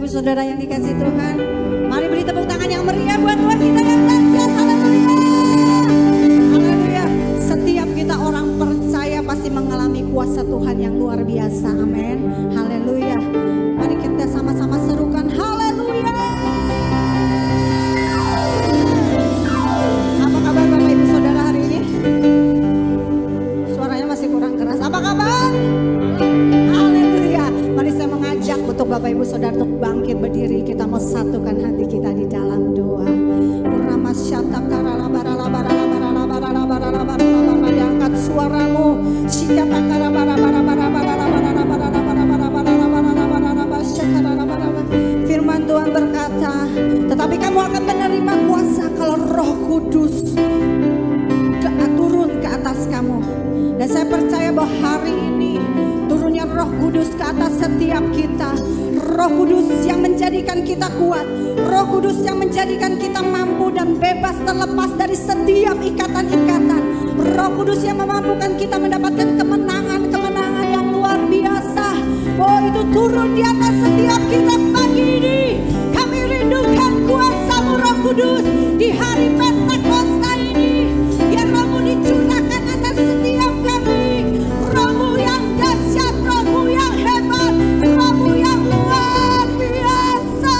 Ibu Saudara yang dikasih Tuhan, mari beri tepuk tangan yang meriah buat Tuhan kita yang dahsyat. Haleluya. Haleluya. Setiap kita orang percaya pasti mengalami kuasa Tuhan yang luar biasa. Amin. Haleluya. Mari kita sama-sama serukan haleluya. Apa kabar Bapak Ibu Saudara hari ini? Suaranya masih kurang keras. Apa kabar? Haleluya. Mari saya mengajak untuk Bapak Ibu Saudara untuk bangkit berdiri. Kita mau satukan hati kita di dalam doa. Angkat suaramu. Firman Tuhan berkata, tetapi kamu akan menerima kuasa kalau Roh Kudus turun ke atas kamu. Dan saya percaya bahwa hari ini turunnya Roh Kudus ke atas setiap kita. Roh Kudus yang menjadikan kita kuat. Roh Kudus yang menjadikan kita mampu dan bebas terlepas dari setiap ikatan-ikatan. Roh Kudus yang memampukan kita mendapatkan kemenangan-kemenangan yang luar biasa. Oh, itu turun di atas setiap kita pagi ini. Kami rindukan kuasa-Mu Roh Kudus di hari Pentakosta ini. Biar Roh-Mu dicurahkan atas setiap kami. Roh-Mu yang dahsyat, Roh-Mu yang hebat, Roh-Mu yang luar biasa.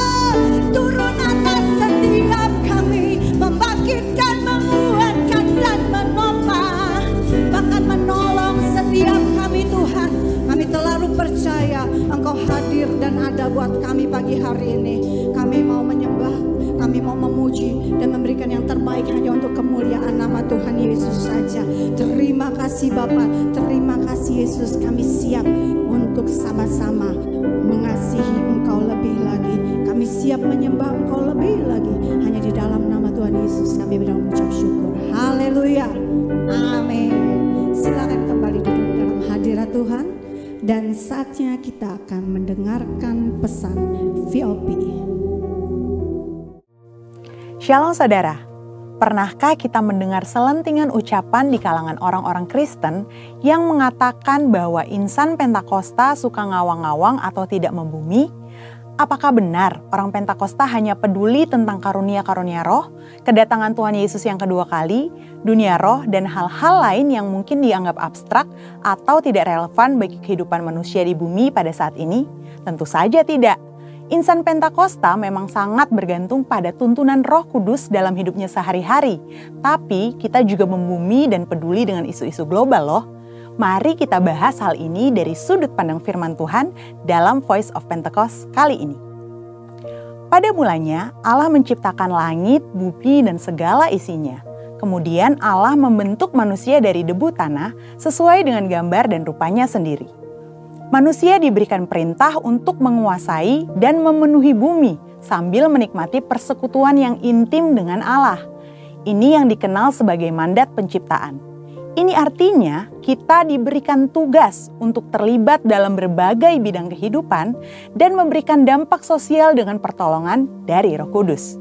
Turun atas setiap kami, membangkitkan, menguatkan dan menopang, bahkan menolong setiap kami Tuhan. Kami terlalu percaya Engkau hadir dan ada buat kami pagi hari ini. Kami mau menyembah, kami mau memuji dan memberikan yang terbaik hanya untuk kemuliaan nama Tuhan Yesus saja. Terima kasih Bapa, terima kasih Yesus. Kami siap untuk sama-sama mengasihi Engkau lebih lagi. Kami siap menyembah Engkau lebih lagi. Hanya di dalam nama Tuhan Yesus kami mengucap syukur. Haleluya. Amin. Silakan kembali duduk dalam hadirat Tuhan. Dan saatnya kita akan mendengarkan pesan VOP. Shalom saudara, pernahkah kita mendengar selentingan ucapan di kalangan orang-orang Kristen yang mengatakan bahwa insan Pentakosta suka ngawang-ngawang atau tidak membumi? Apakah benar orang Pentakosta hanya peduli tentang karunia-karunia roh, kedatangan Tuhan Yesus yang kedua kali, dunia roh, dan hal-hal lain yang mungkin dianggap abstrak atau tidak relevan bagi kehidupan manusia di bumi pada saat ini? Tentu saja tidak. Insan Pentakosta memang sangat bergantung pada tuntunan Roh Kudus dalam hidupnya sehari-hari. Tapi kita juga membumi dan peduli dengan isu-isu global loh. Mari kita bahas hal ini dari sudut pandang firman Tuhan dalam Voice of Pentecost kali ini. Pada mulanya Allah menciptakan langit, bumi, dan segala isinya. Kemudian Allah membentuk manusia dari debu tanah sesuai dengan gambar dan rupanya sendiri. Manusia diberikan perintah untuk menguasai dan memenuhi bumi sambil menikmati persekutuan yang intim dengan Allah. Ini yang dikenal sebagai mandat penciptaan. Ini artinya kita diberikan tugas untuk terlibat dalam berbagai bidang kehidupan dan memberikan dampak sosial dengan pertolongan dari Roh Kudus.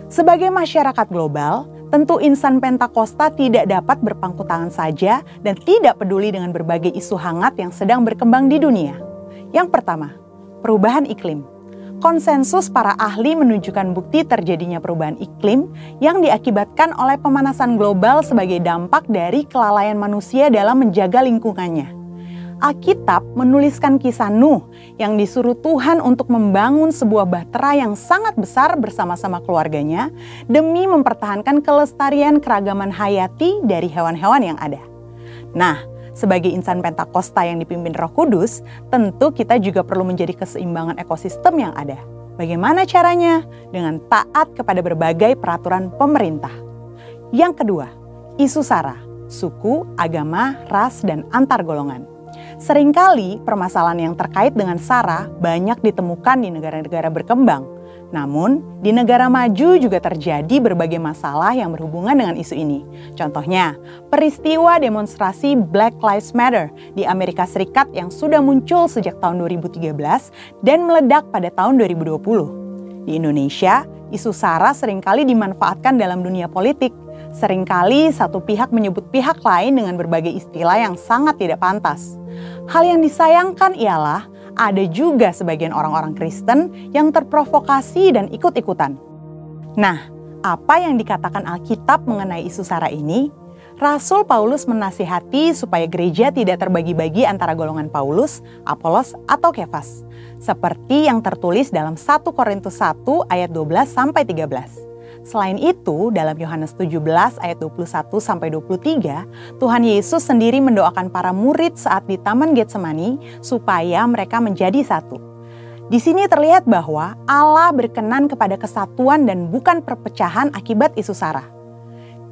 Sebagai masyarakat global, tentu insan Pentakosta tidak dapat berpangku tangan saja dan tidak peduli dengan berbagai isu hangat yang sedang berkembang di dunia. Yang pertama, perubahan iklim. Konsensus para ahli menunjukkan bukti terjadinya perubahan iklim yang diakibatkan oleh pemanasan global sebagai dampak dari kelalaian manusia dalam menjaga lingkungannya. Alkitab menuliskan kisah Nuh yang disuruh Tuhan untuk membangun sebuah bahtera yang sangat besar bersama-sama keluarganya demi mempertahankan kelestarian keragaman hayati dari hewan-hewan yang ada. Nah, sebagai insan Pentakosta yang dipimpin Roh Kudus, tentu kita juga perlu menjadi keseimbangan ekosistem yang ada. Bagaimana caranya? Dengan taat kepada berbagai peraturan pemerintah. Yang kedua, isu SARA, suku, agama, ras, dan antar golongan. Seringkali permasalahan yang terkait dengan SARA banyak ditemukan di negara-negara berkembang. Namun, di negara maju juga terjadi berbagai masalah yang berhubungan dengan isu ini. Contohnya, peristiwa demonstrasi Black Lives Matter di Amerika Serikat yang sudah muncul sejak tahun 2013 dan meledak pada tahun 2020. Di Indonesia, isu SARA seringkali dimanfaatkan dalam dunia politik. Seringkali satu pihak menyebut pihak lain dengan berbagai istilah yang sangat tidak pantas. Hal yang disayangkan ialah ada juga sebagian orang-orang Kristen yang terprovokasi dan ikut-ikutan. Nah, apa yang dikatakan Alkitab mengenai isu SARA ini? Rasul Paulus menasihati supaya gereja tidak terbagi-bagi antara golongan Paulus, Apolos, atau Kefas. Seperti yang tertulis dalam 1 Korintus 1 ayat 12-13. Selain itu, dalam Yohanes 17 ayat 21-23, Tuhan Yesus sendiri mendoakan para murid saat di Taman Getsemani supaya mereka menjadi satu. Di sini terlihat bahwa Allah berkenan kepada kesatuan dan bukan perpecahan akibat isu SARA.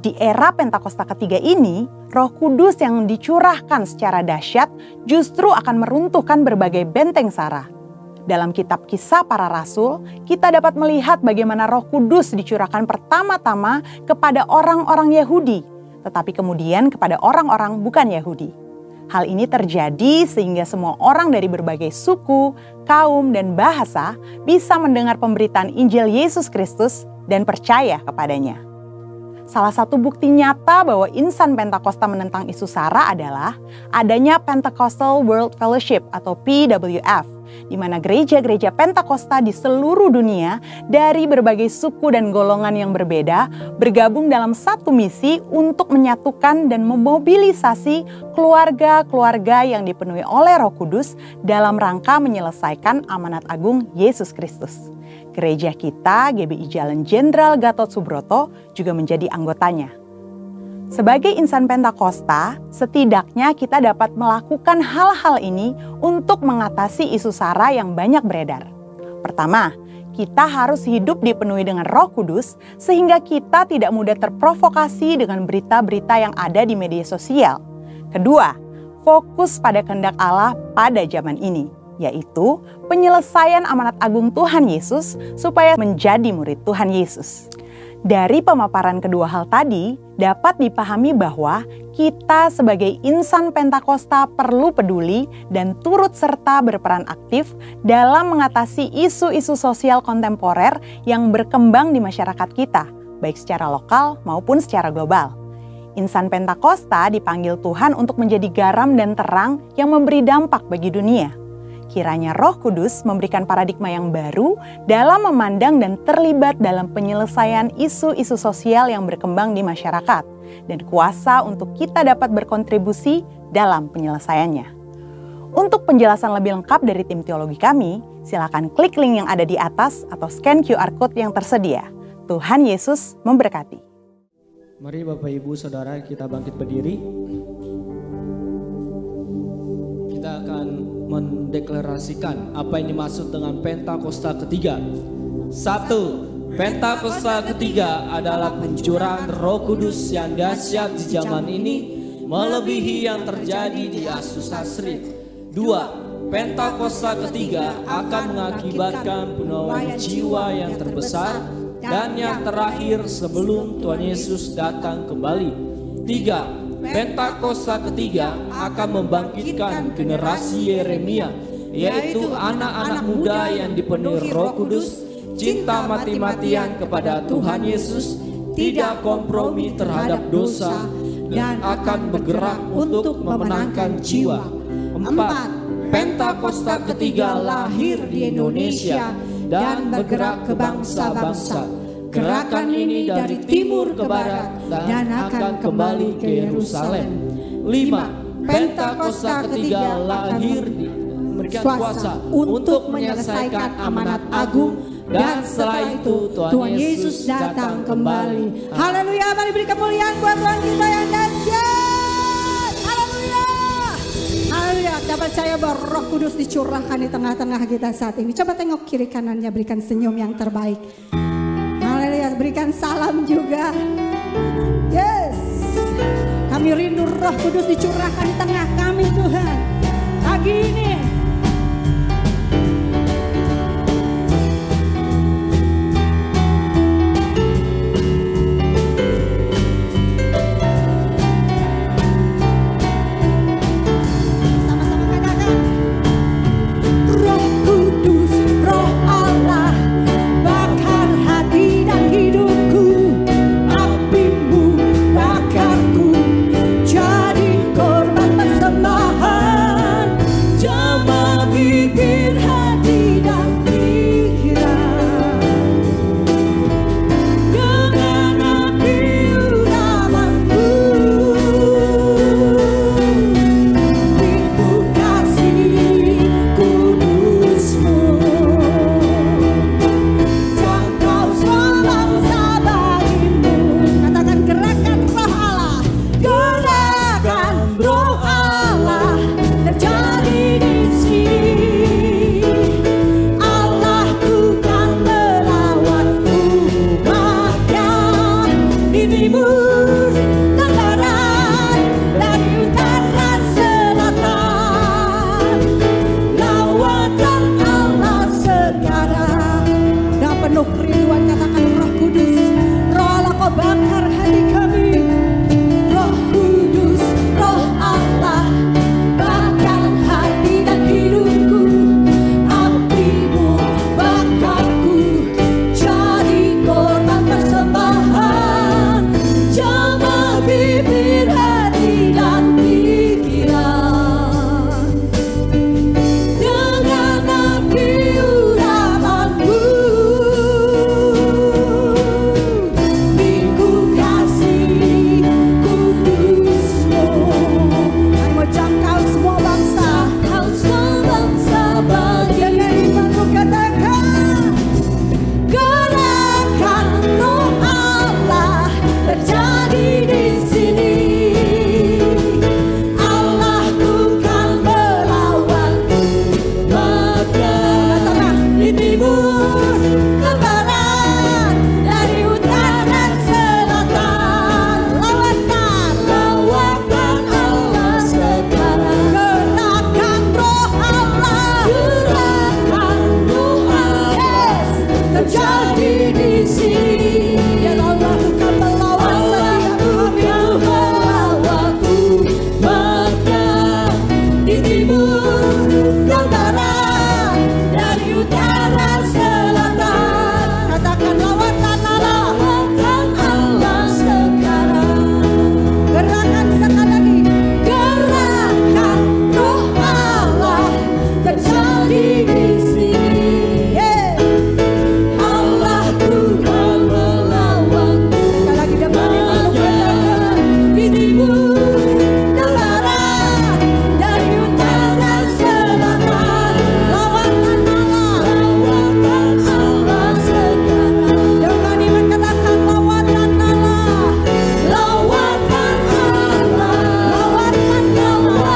Di era Pentakosta ketiga ini, Roh Kudus yang dicurahkan secara dahsyat justru akan meruntuhkan berbagai benteng SARA. Dalam kitab Kisah Para Rasul, kita dapat melihat bagaimana Roh Kudus dicurahkan pertama-tama kepada orang-orang Yahudi, tetapi kemudian kepada orang-orang bukan Yahudi. Hal ini terjadi sehingga semua orang dari berbagai suku, kaum, dan bahasa bisa mendengar pemberitaan Injil Yesus Kristus dan percaya kepadanya. Salah satu bukti nyata bahwa insan Pentakosta menentang isu SARA adalah adanya Pentecostal World Fellowship atau PWF, di mana gereja-gereja Pentakosta di seluruh dunia dari berbagai suku dan golongan yang berbeda bergabung dalam satu misi untuk menyatukan dan memobilisasi keluarga-keluarga yang dipenuhi oleh Roh Kudus dalam rangka menyelesaikan amanat agung Yesus Kristus. Gereja kita, GBI Jalan Jenderal Gatot Subroto, juga menjadi anggotanya. Sebagai insan Pentakosta, setidaknya kita dapat melakukan hal-hal ini untuk mengatasi isu SARA yang banyak beredar. Pertama, kita harus hidup dipenuhi dengan Roh Kudus sehingga kita tidak mudah terprovokasi dengan berita-berita yang ada di media sosial. Kedua, fokus pada kehendak Allah pada zaman ini, yaitu penyelesaian amanat agung Tuhan Yesus supaya menjadi murid Tuhan Yesus. Dari pemaparan kedua hal tadi, dapat dipahami bahwa kita sebagai insan Pentakosta perlu peduli dan turut serta berperan aktif dalam mengatasi isu-isu sosial kontemporer yang berkembang di masyarakat kita, baik secara lokal maupun secara global. Insan Pentakosta dipanggil Tuhan untuk menjadi garam dan terang yang memberi dampak bagi dunia. Kiranya Roh Kudus memberikan paradigma yang baru dalam memandang dan terlibat dalam penyelesaian isu-isu sosial yang berkembang di masyarakat dan kuasa untuk kita dapat berkontribusi dalam penyelesaiannya. Untuk penjelasan lebih lengkap dari tim teologi kami, silakan klik link yang ada di atas atau scan QR Code yang tersedia. Tuhan Yesus memberkati. Mari Bapak Ibu Saudara kita bangkit berdiri. Kita akan mendeklarasikan apa yang dimaksud dengan Pentakosta ketiga. 1. Pentakosta ketiga adalah pencurahan Roh Kudus yang dahsyat di zaman ini, melebihi yang terjadi di Asus Asri. 2. Pentakosta ketiga akan mengakibatkan penuaian jiwa yang terbesar dan yang terakhir sebelum Tuhan Yesus datang kembali. 3. Pentakosta ketiga akan membangkitkan generasi Yeremia, yaitu anak-anak muda yang dipenuhi Roh Kudus, cinta mati-matian kepada Tuhan Yesus, tidak kompromi terhadap dosa, dan akan bergerak untuk memenangkan jiwa. 4. Pentakosta ketiga lahir di Indonesia dan bergerak ke bangsa-bangsa. Gerakan ini dari timur ke barat dan akan kembali ke Yerusalem. 5. Pentakosta ketiga lahir memberikan kuasa untuk menyelesaikan amanat agung dan setelah itu Tuhan Yesus datang kembali. Haleluya, mari beri kemuliaan buat Tuhan kita yang dahsyat. Haleluya. Haleluya, kita percaya bahwa Roh Kudus dicurahkan di tengah-tengah kita saat ini. Coba tengok kiri kanannya, berikan senyum yang terbaik. Haleluya, berikan salam juga. Yes, kami rindu Roh Kudus dicurahkan di tengah kami Tuhan pagi ini. Jamaah bibir, hati dan pikiran, dengan api urapanmu, Minggu kasih kudusmu. Ayo jangkau semua bangsa, bagian dari imanmu katakan, gerakan Roh Allah terjadi di sini. Allah bukan melawanku, maka di timur ke barat, dari utara selatan, lawakan Allah sekarang. Gerakan Roh Allah, yes, terjadi di sini. Ya Allah bukan melawanku, maka di timur ke barat, dari utara selatan, katakan lawakan Allah sekarang. Gerakan sekali lagi, gerakan Roh Allah terjadi di sini. Yeah. Allah bukan melawanku. Sekali lagi depan imanmu katakan, di timur ke barat, dari utara selatan, lawakan Allah sekarang. Dengan iman katakan lawakan Allah, lawakan Allah, lawakan Allah,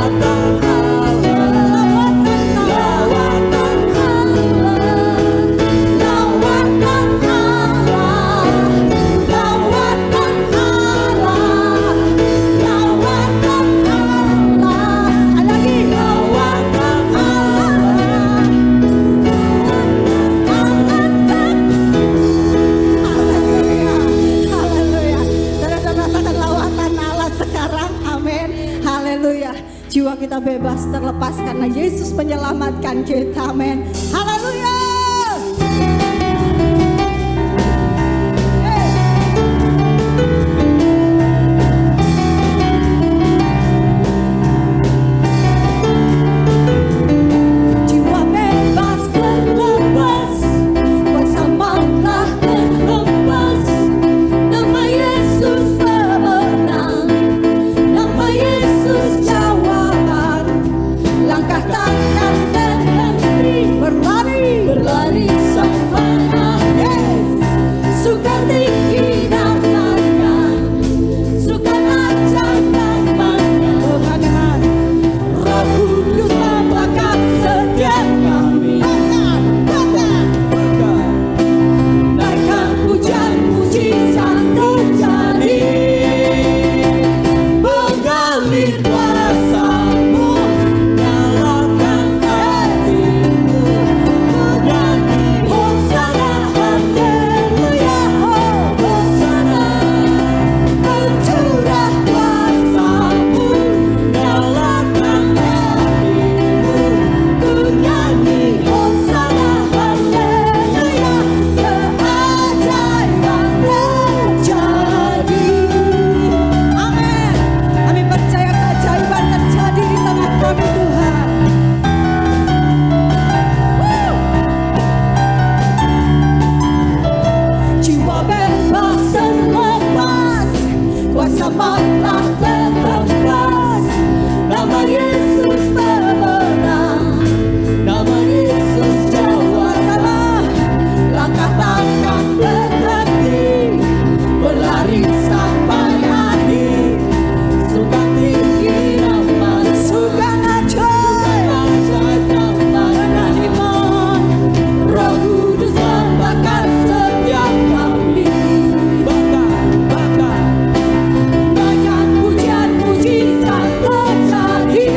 jiwa kita bebas terlepas karena Yesus menyelamatkan kita. Amin. Haleluya. Jiwa bebas terlepas, bersama telah terlepas. Nama Yesus pemenang, nama Yesus jawaban. Langkah takkan berhenti, berlari sampai akhir. Suka tinggi namanya, suka ajak namanya. Tuhan, Roh Kudus membakar setiap kami. Naikkan pujian mujizat terjadi, mengalir kuasa-Mu, nyalakan hatiku, menyanyi Hosana, haleluya, Hosana. Mencurah kuasa-Mu, nyalakan hatiku, ku nyanyi Hosana, haleluya. Keajaiban terjadi. Amin. Kami percaya keajaiban terjadi di tengah kami, Tuhan. Jiwa bebas terlepas, kuasa maut terlepas. Nama Yesus pemenang, nama Yesus jawaban. Langkah takkan berhenti, berlari sampai akhir. Suka tinggi nama, suka ajaib nama. Dengan iman, Roh Kudus membakar setiap kami. Naikkan pujian mujizat terjadi,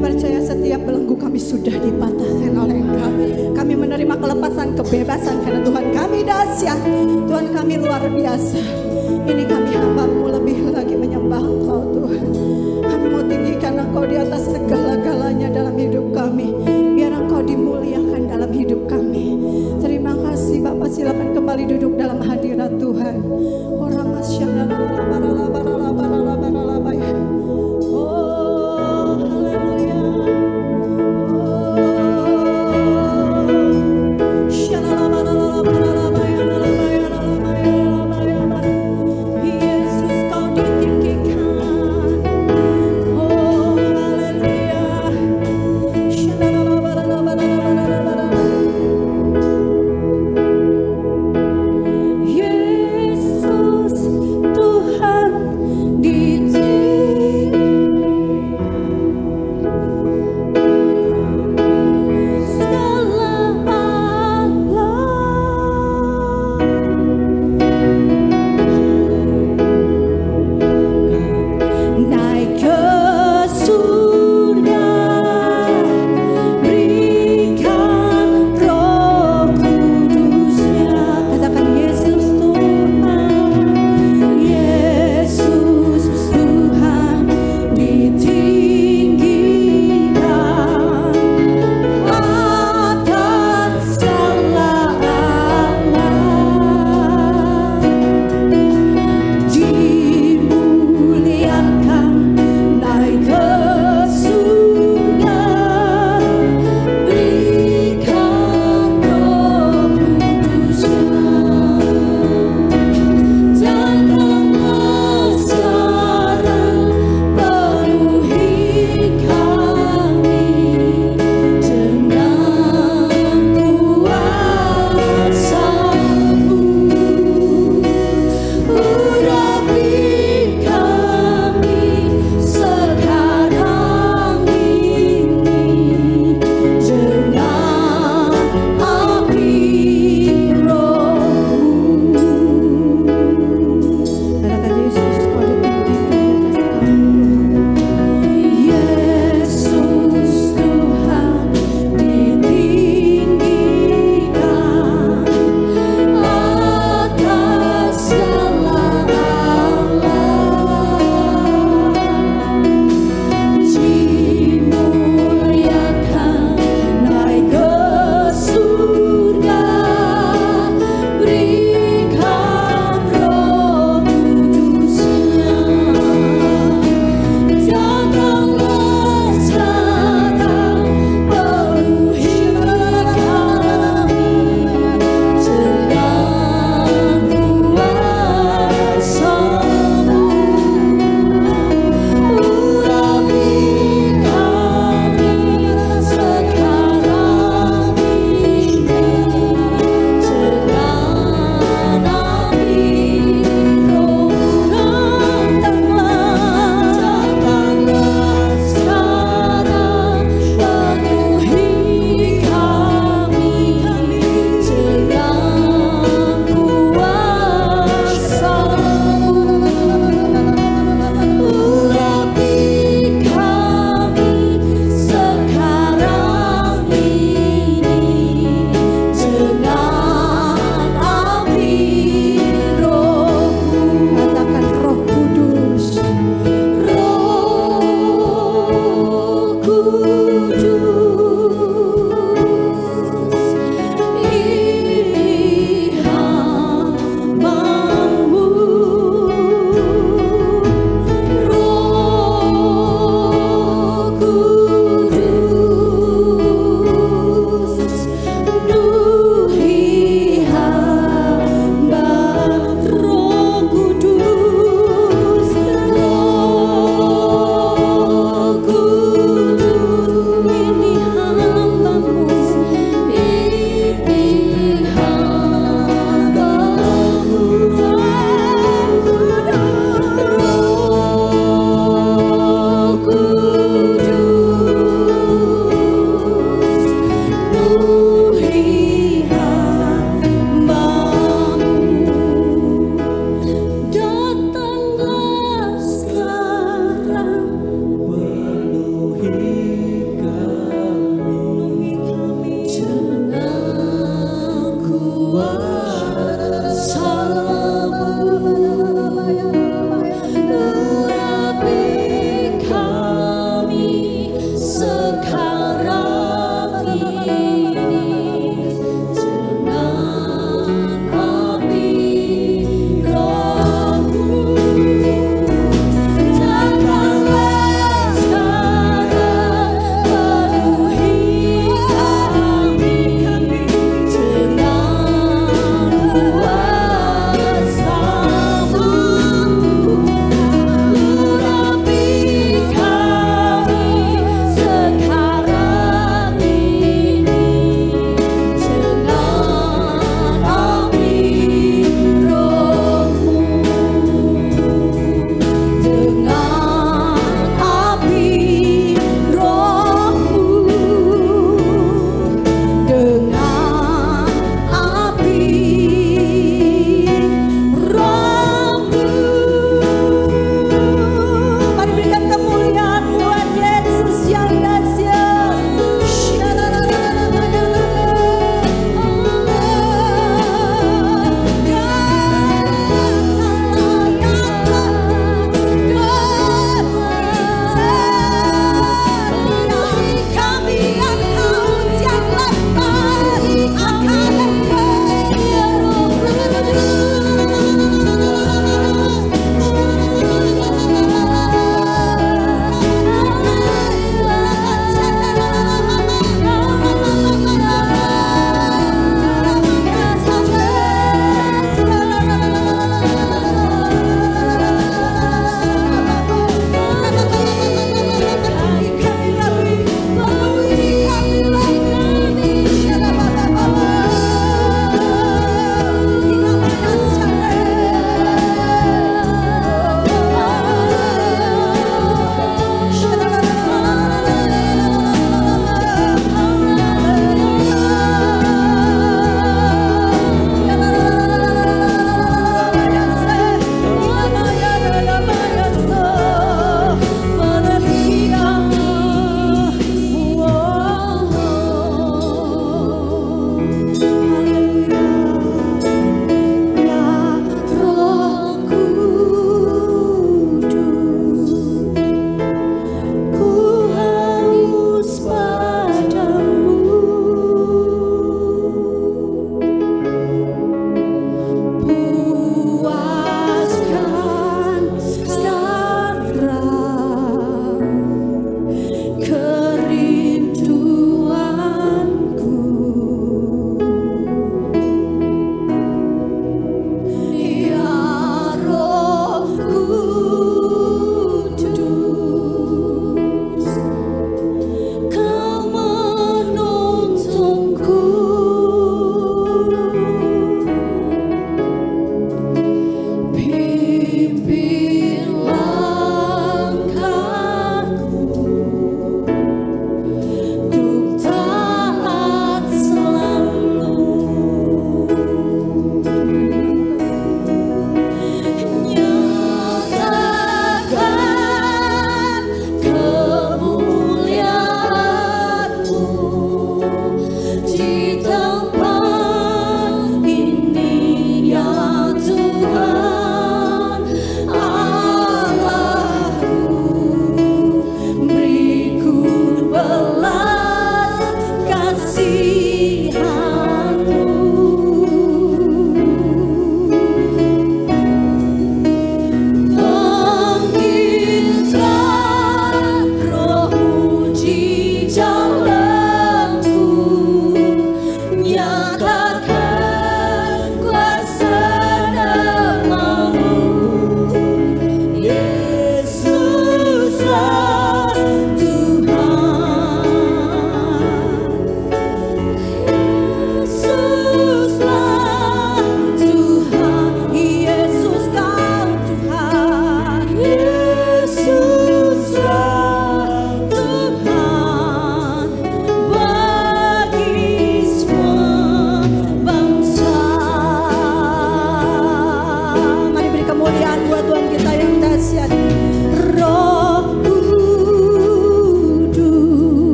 percaya setiap belenggu kami sudah dipatahkan oleh Engkau. Kami menerima kelepasan, kebebasan karena Tuhan kami dahsyat. Tuhan kami luar biasa. Ini kami hamba-Mu lebih lagi menyembah Engkau Tuhan. Kami mau tinggikan Engkau di atas segala-galanya dalam hidup kami. Biar Engkau dimuliakan dalam hidup kami. Terima kasih Bapak, silakan kembali duduk dalam hadirat Tuhan. Orang masyaallah.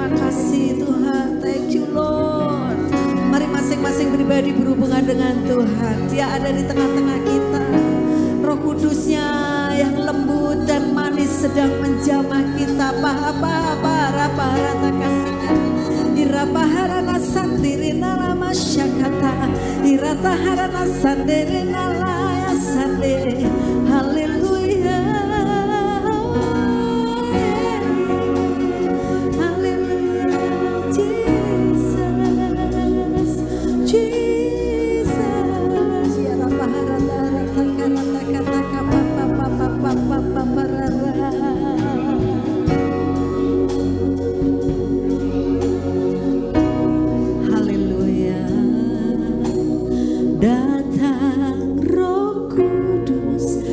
terima kasih Tuhan. Thank you Lord. Mari masing-masing pribadi berhubungan dengan Tuhan. Dia ada di tengah-tengah kita. Roh Kudusnya yang lembut dan manis sedang menjamah kita. Rata kasihnya. Irapaharana sandirina lama syakata. Irataharana sandirina laya sande. Haleluya. Datang Roh Kudus,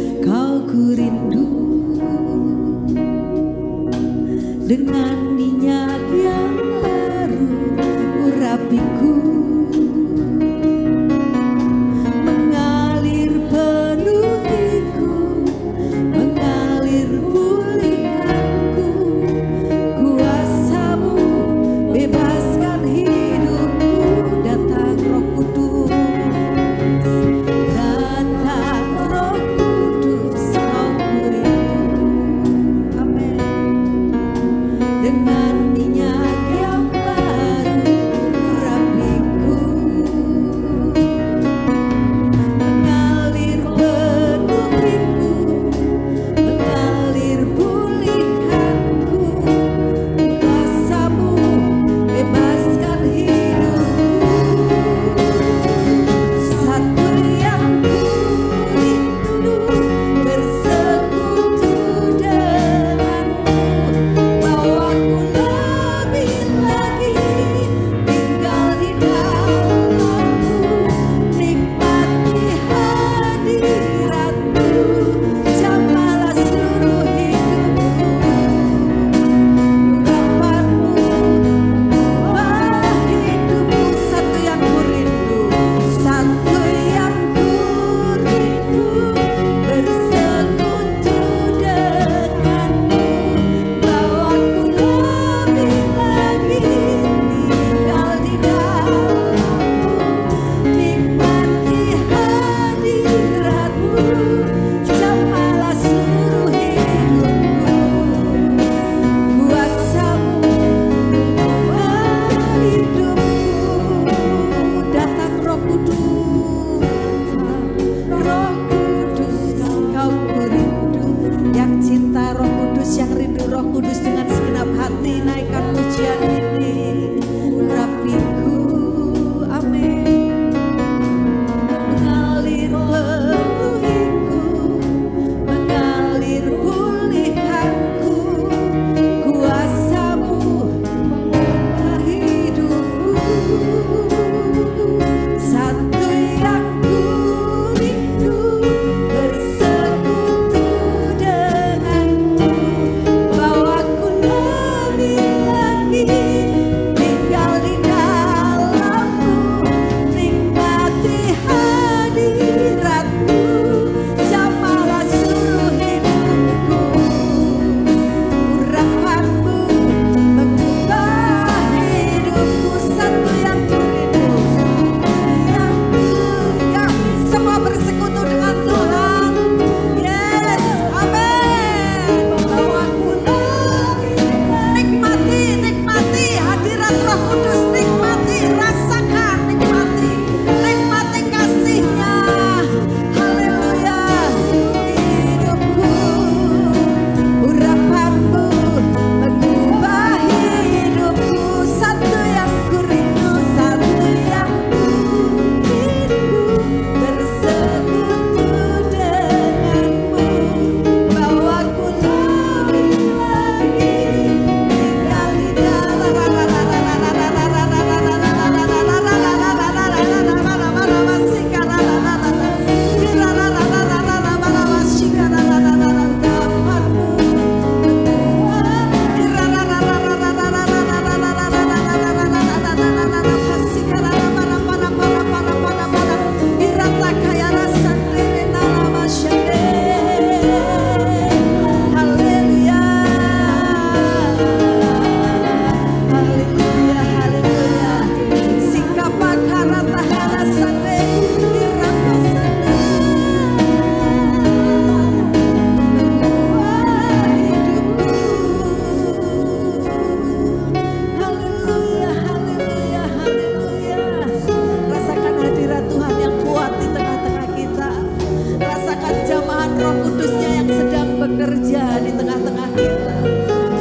Roh Kudusnya yang sedang bekerja di tengah-tengah kita.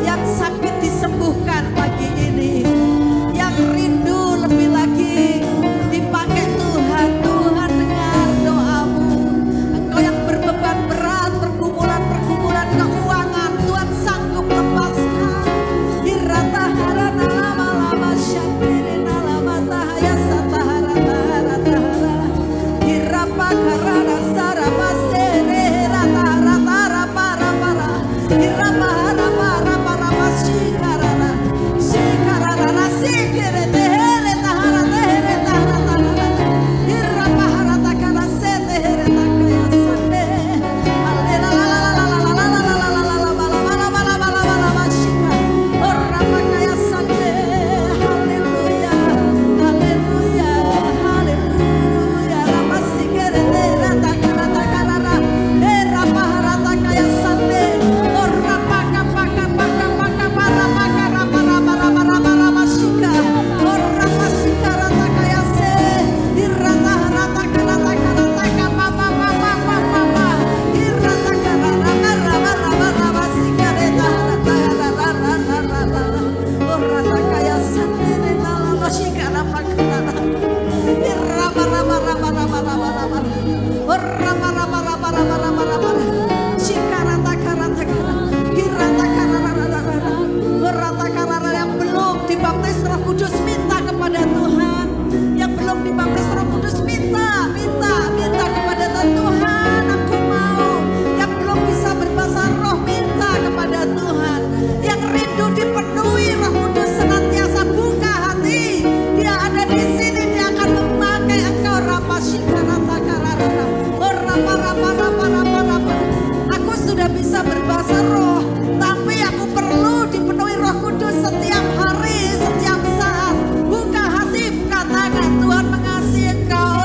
Yang sakit disembuhkan pagi ini. Yang rindu lebih lagi dipakai Tuhan. Tuhan dengar doamu. Engkau yang berbeban berat, pergumulan-pergumulan keuangan, Tuhan sanggup lepaskan. Hirata harana lama-lama syakirina lama tahaya satahara tahara tahara. Hirapa karana sarapa sere rata rata rapa rapa. Hirapa harapa rapa rapa shikarana shikarana sikere tehere tahara tehere tahara tahara. Hirapa harata kana sete here takaya sate. Yang belum dibaptis Roh Kudus minta kepada Tuhan. Yang belum dibaptis Roh Kudus minta kepada Tuhan. Aku mau. Yang belum bisa berbahasa roh minta kepada Tuhan. Yang rindu dipenuhi Roh Kudus senantiasa buka hati. Dia ada di sini, dia akan memakai engkau. Aku sudah bisa berbahasa roh, tapi aku perlu dipenuhi Roh Kudus setiap hari, setiap saat. Buka hati, buka tangan. Tuhan mengasihi engkau.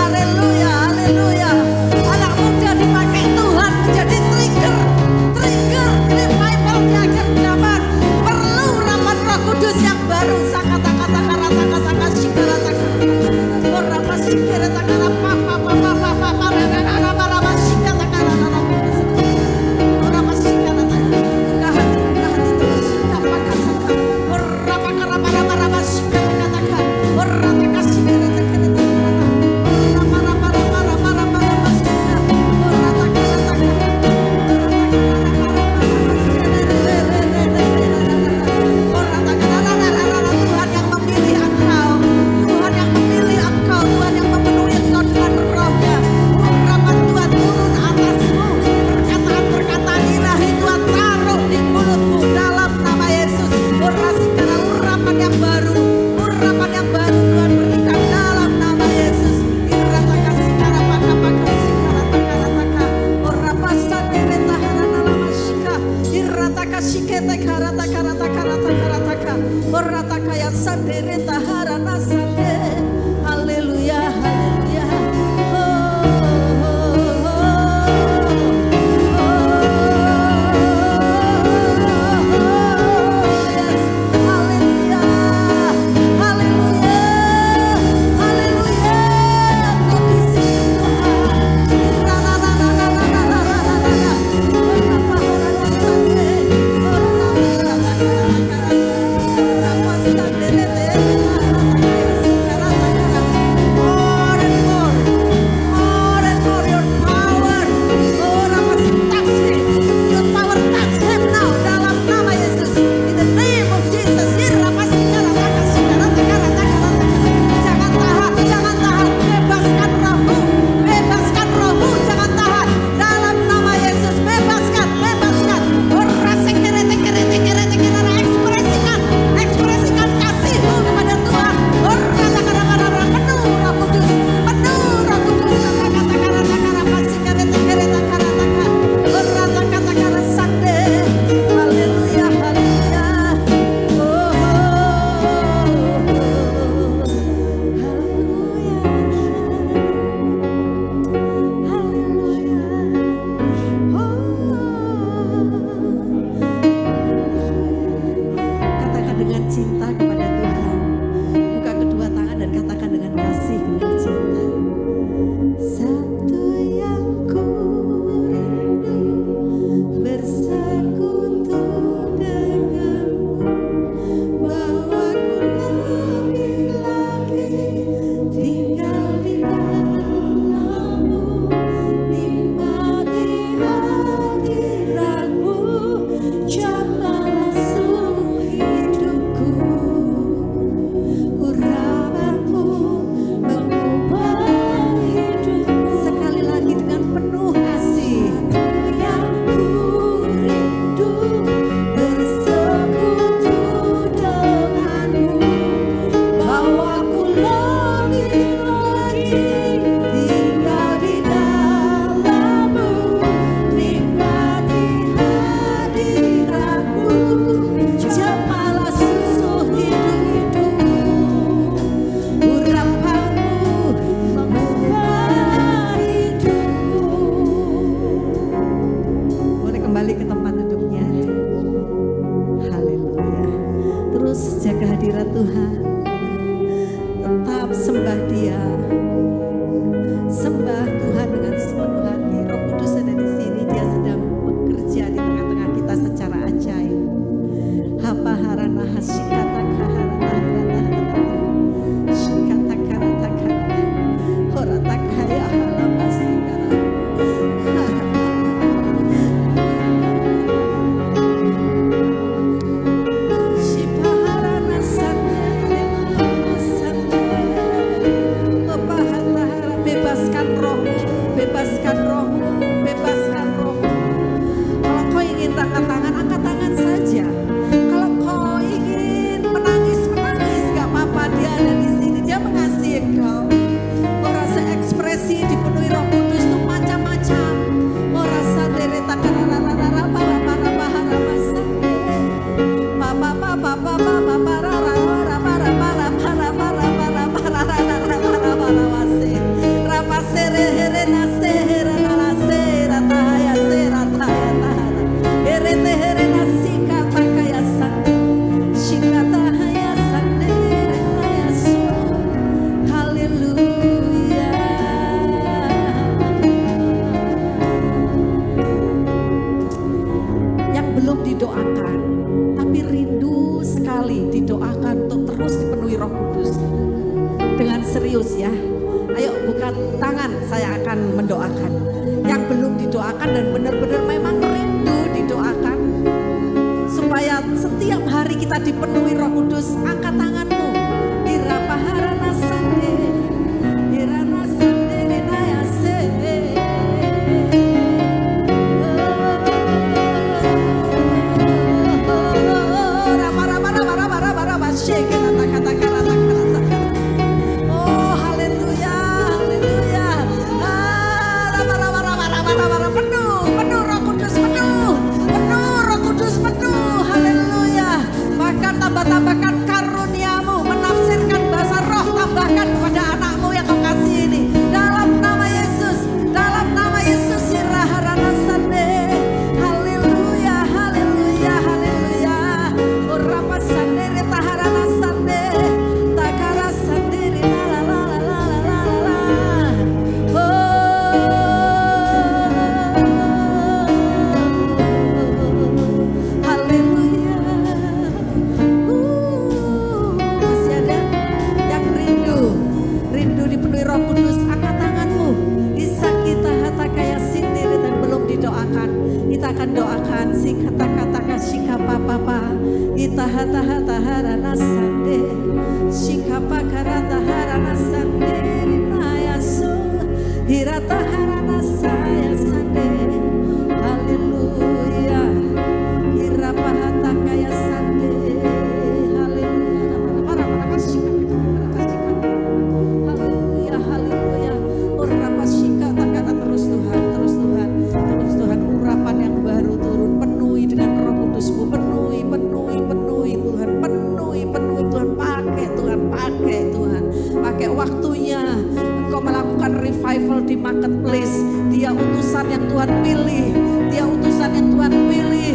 Haleluya, haleluya. Anak muda dipakai Tuhan menjadi trigger revival di akhir zaman. Perlu urapan Roh Kudus yang baru. Sakata-kata karata-kata sikarata-kata. Orapa sikarata-kata papa sikarata-kata. Orapa sikarata-kata. Hati terus apa-apa. Orapa karapa sikarata-kata. Orapa sikarata-kata. Haleluya, haleluya. Bapak Roh Kudus. Dengan serius ya. Ayo buka tangan, saya akan mendoakan. Yang belum didoakan dan benar-benar memang rindu didoakan. Supaya setiap hari kita dipenuhi Roh Kudus, angkat tanganmu. Irapaharana sande, irana sande renayase. Oh haleluya, haleluya. Penuh Roh Kudus, penuh Roh Kudus, penuh, haleluya. Bahkan tambahkan karuniamu, menafsirkan bahasa roh, tambahkan kepada anakmu yang kau kasih ini. Dalam nama Yesus, Siraharana sande. Haleluya, haleluya, haleluya. Urapa sande retaharana sande. Takara sande la la la la la la. Haleluya. Masih ada yang rindu dipenuhi Roh Kudus, angkat tanganmu. Isa kita hata kaya sendiri dan belum didoakan. Kita akan doakan si kata-kata kasih papa. Ita hata harana sande. Sikapa karata harana sande. Rinayasu. Hirata harana saya sande. Haleluya. Hirapa hata kaya sande. Haleluya. Haleluya, haleluya. Urapa shika takana terus Tuhan, terus Tuhan, terus Tuhan. Urapan yang baru turun, penuhi dengan Roh Kudus-Mu, penuhi Tuhan, penuhi Tuhan. Pakai Tuhan, pakai waktunya. Engkau melakukan revival di marketplace. Dia utusan yang Tuhan pilih,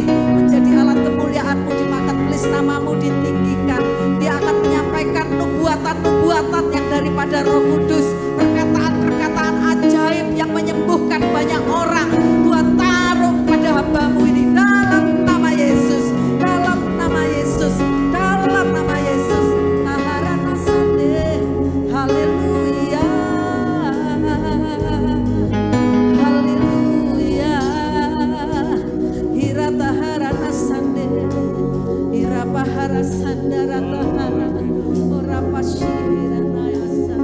menjadi alat kemuliaan-Mu di marketplace. Namamu ditinggikan. Dia akan menyampaikan nubuatan yang daripada Roh Kudus, perkataan ajaib yang menyembuhkan banyak orang. Tuhan taruh pada hamba-Mu ini dalam nama Yesus, dalam nama Yesus, dalam nama Yesus. Taharana sande, haleluya, haleluya. Hirata harana sande, irapahara sandara tahara, orapa shirana yasa.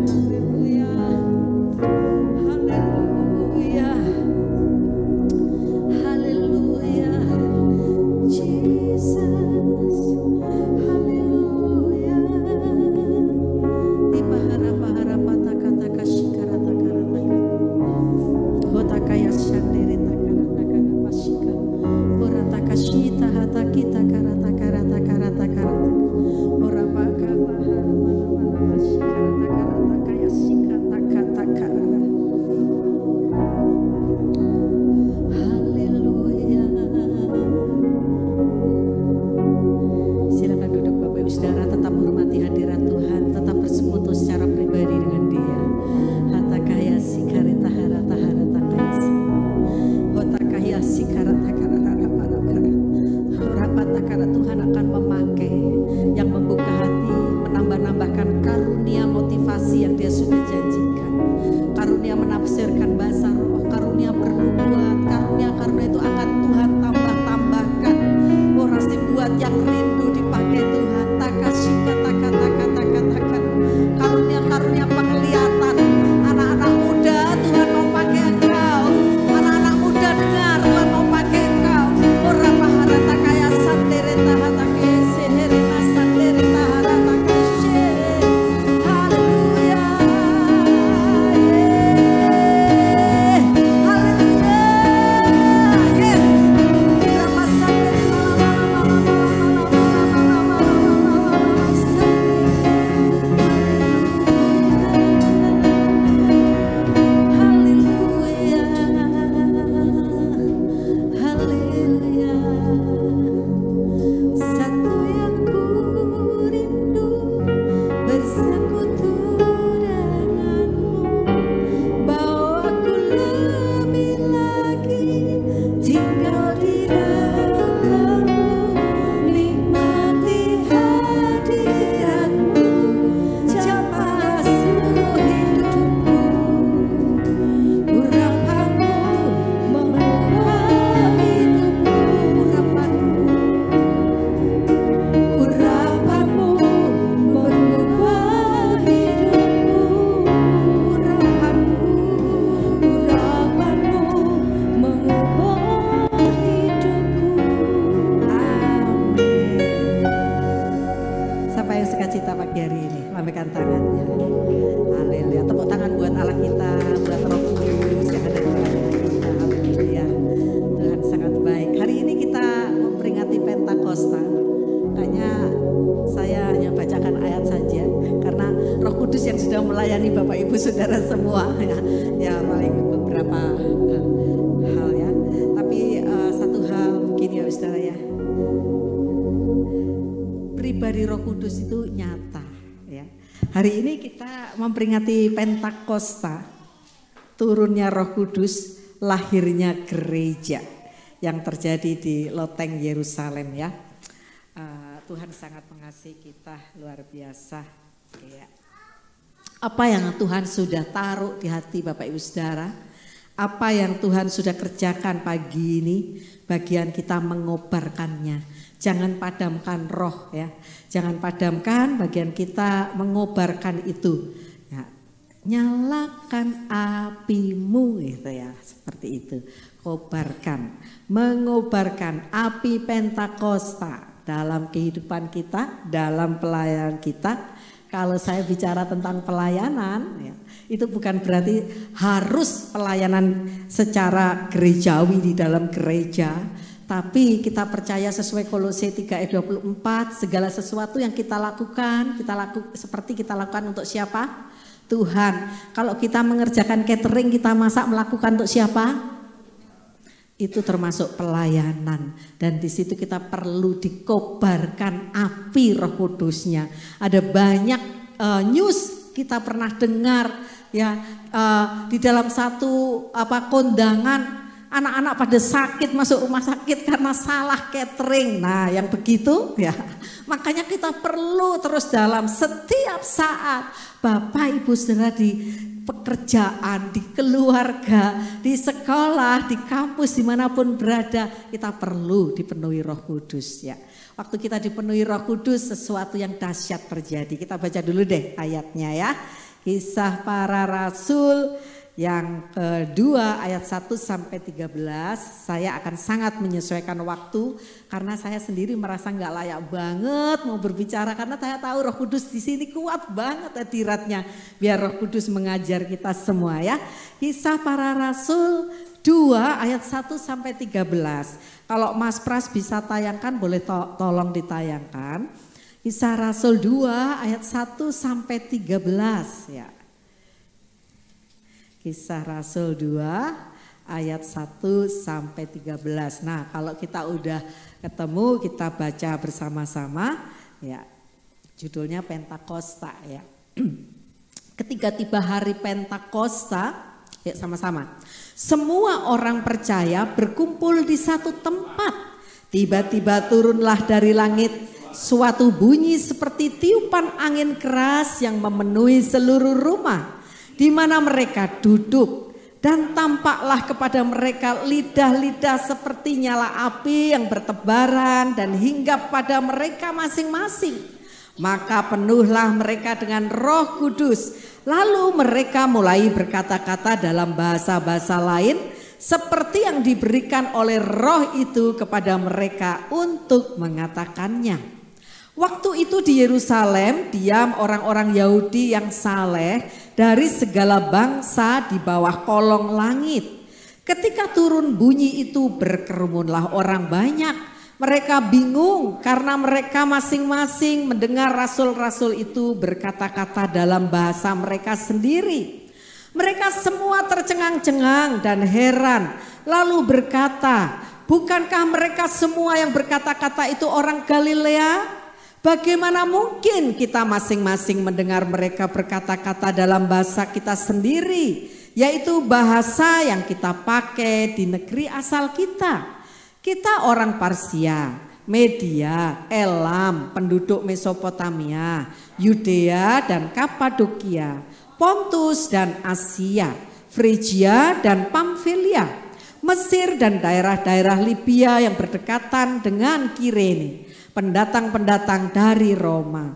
Haleluya, haleluya, haleluya. Jesus, haleluya. Ipahara patakata kashikara takarata. Hotakaya shandere takarata pashika. Orata kashita hata kita karata karata karata karata. Orapa kahara mana pashikara takarata kaya shikata kata karata. Haleluya. Silakan duduk Bapak Ibu Saudara, tetap hormati hadirat Tuhan, tetap bersekutu secara pribadi dengan Dia. Hata kaya sikarita harata harata kaya si. Hota kaya sikarata karata para para. Rapata karena Tuhan akan memakai yang membuka hati, menambah-nambahkan karunia motivasi yang Dia sudah janjikan. Karunia menafsirkan bahasa roh, karunia bernubuat, karunia itu akan Tuhan tambah-tambahkan. Orasi buat yang rindu dipakai Tuhan. Takashika taka. Karunia penglihatan. Anak-anak muda Tuhan mau pakai engkau. Anak-anak muda dengar, Tuhan mau pakai engkau. Orapa harata kaya sandere tahata kaya seherina sandere taharata kaya. Haleluya. siapa yang sukacita pagi hari ini? Lambaikan tangannya. Haleluya. Tepuk tangan buat Allah kita, buat Roh Kudus yang ada di tengah kita. Haleluya. Tuhan sangat baik. Hari ini kita memperingati Pentakosta. Kayaknya saya hanya bacakan ayat saja karena Roh Kudus yang sudah melayani Bapak Ibu Saudara semua ya paling beberapa hal ya. Tapi satu hal mungkin ya Saudara ya. Pribadi Roh Kudus itu nyata ya. Hari ini kita memperingati Pentakosta, turunnya Roh Kudus, lahirnya gereja yang terjadi di loteng Yerusalem ya. Tuhan sangat mengasihi kita luar biasa ya. Apa yang Tuhan sudah taruh di hati Bapak Ibu Saudara, apa yang Tuhan sudah kerjakan pagi ini, bagian kita mengobarkannya. Jangan padamkan roh ya, jangan padamkan, bagian kita mengobarkan itu ya. Nyalakan apimu gitu ya, seperti itu. Kobarkan, mengobarkan api Pentakosta dalam kehidupan kita, dalam pelayanan kita. Kalau saya bicara tentang pelayanan ya, itu bukan berarti harus pelayanan secara gerejawi di dalam gereja. Tapi kita percaya sesuai Kolose 3 ayat 24, segala sesuatu yang kita lakukan seperti kita lakukan untuk siapa? Tuhan. Kalau kita mengerjakan catering, kita masak melakukan untuk siapa? Itu termasuk pelayanan. Dan di situ kita perlu dikobarkan api Roh Kudusnya. Ada banyak news kita pernah dengar ya, di dalam satu kondangan. Anak-anak pada sakit, masuk rumah sakit karena salah catering. Nah yang begitu ya, makanya kita perlu terus dalam setiap saat Bapak Ibu Saudara di pekerjaan, di keluarga, di sekolah, di kampus, dimanapun berada, kita perlu dipenuhi Roh Kudus ya. Waktu kita dipenuhi Roh Kudus, sesuatu yang dahsyat terjadi. Kita baca dulu deh ayatnya ya. Kisah Para Rasul yang kedua ayat 1 sampai 13. Saya akan sangat menyesuaikan waktu karena saya sendiri merasa nggak layak banget mau berbicara, karena saya tahu Roh Kudus di sini kuat banget hadiratnya. Biar Roh Kudus mengajar kita semua ya. Kisah Para Rasul 2 ayat 1 sampai 13. Kalau Mas Pras bisa tayangkan, boleh tolong ditayangkan. Kisah Rasul 2 ayat 1 sampai 13 ya. Kisah Rasul 2 ayat 1 sampai 13. Nah, kalau kita udah ketemu, kita baca bersama-sama ya. Judulnya Pentakosta ya. Ketika tiba hari Pentakosta, ya sama-sama. Semua orang percaya berkumpul di satu tempat. Tiba-tiba turunlah dari langit suatu bunyi seperti tiupan angin keras yang memenuhi seluruh rumah di mana mereka duduk, dan tampaklah kepada mereka lidah-lidah seperti nyala api yang bertebaran dan hinggap pada mereka masing-masing. Maka penuhlah mereka dengan Roh Kudus, lalu mereka mulai berkata-kata dalam bahasa-bahasa lain seperti yang diberikan oleh Roh itu kepada mereka untuk mengatakannya. Waktu itu di Yerusalem diam orang-orang Yahudi yang saleh dari segala bangsa di bawah kolong langit. Ketika turun bunyi itu berkerumunlah orang banyak. Mereka bingung karena mereka masing-masing mendengar rasul-rasul itu berkata-kata dalam bahasa mereka sendiri. Mereka semua tercengang-cengang dan heran, lalu berkata, bukankah mereka semua yang berkata-kata itu orang Galilea? Bagaimana mungkin kita masing-masing mendengar mereka berkata-kata dalam bahasa kita sendiri, yaitu bahasa yang kita pakai di negeri asal kita. Kita orang Parsia, Media, Elam, penduduk Mesopotamia, Yudea dan Kapadokia, Pontus dan Asia, Frigia dan Pamfilia, Mesir dan daerah-daerah Libya yang berdekatan dengan Kirene, pendatang-pendatang dari Roma,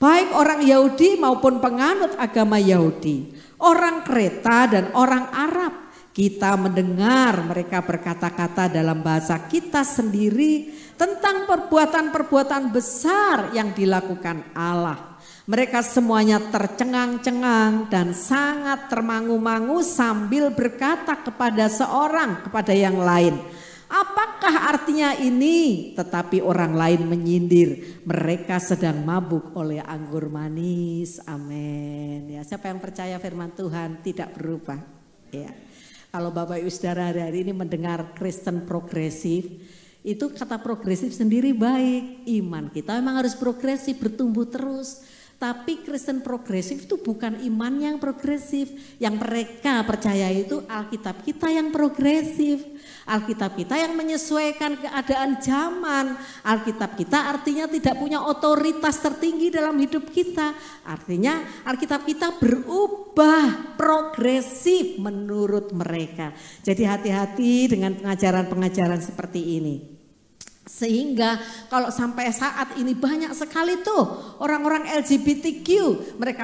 baik orang Yahudi maupun penganut agama Yahudi, orang Kreta dan orang Arab. Kita mendengar mereka berkata-kata dalam bahasa kita sendiri tentang perbuatan-perbuatan besar yang dilakukan Allah. Mereka semuanya tercengang-cengang dan sangat termangu-mangu sambil berkata kepada seorang kepada yang lain, apakah artinya ini? Tetapi orang lain menyindir, mereka sedang mabuk oleh anggur manis. Amin. Ya, siapa yang percaya firman Tuhan tidak berubah? Ya. Kalau Bapak Ibu Saudara hari ini mendengar Kristen progresif, itu kata progresif sendiri baik. Iman kita memang harus progresif, bertumbuh terus. Tapi Kristen progresif itu bukan iman yang progresif. Yang mereka percaya itu Alkitab kita yang progresif. Alkitab kita yang menyesuaikan keadaan zaman. Alkitab kita artinya tidak punya otoritas tertinggi dalam hidup kita. Artinya Alkitab kita berubah, progresif menurut mereka. Jadi hati-hati dengan pengajaran-pengajaran seperti ini. Sehingga kalau sampai saat ini banyak sekali tuh orang-orang LGBTQ, mereka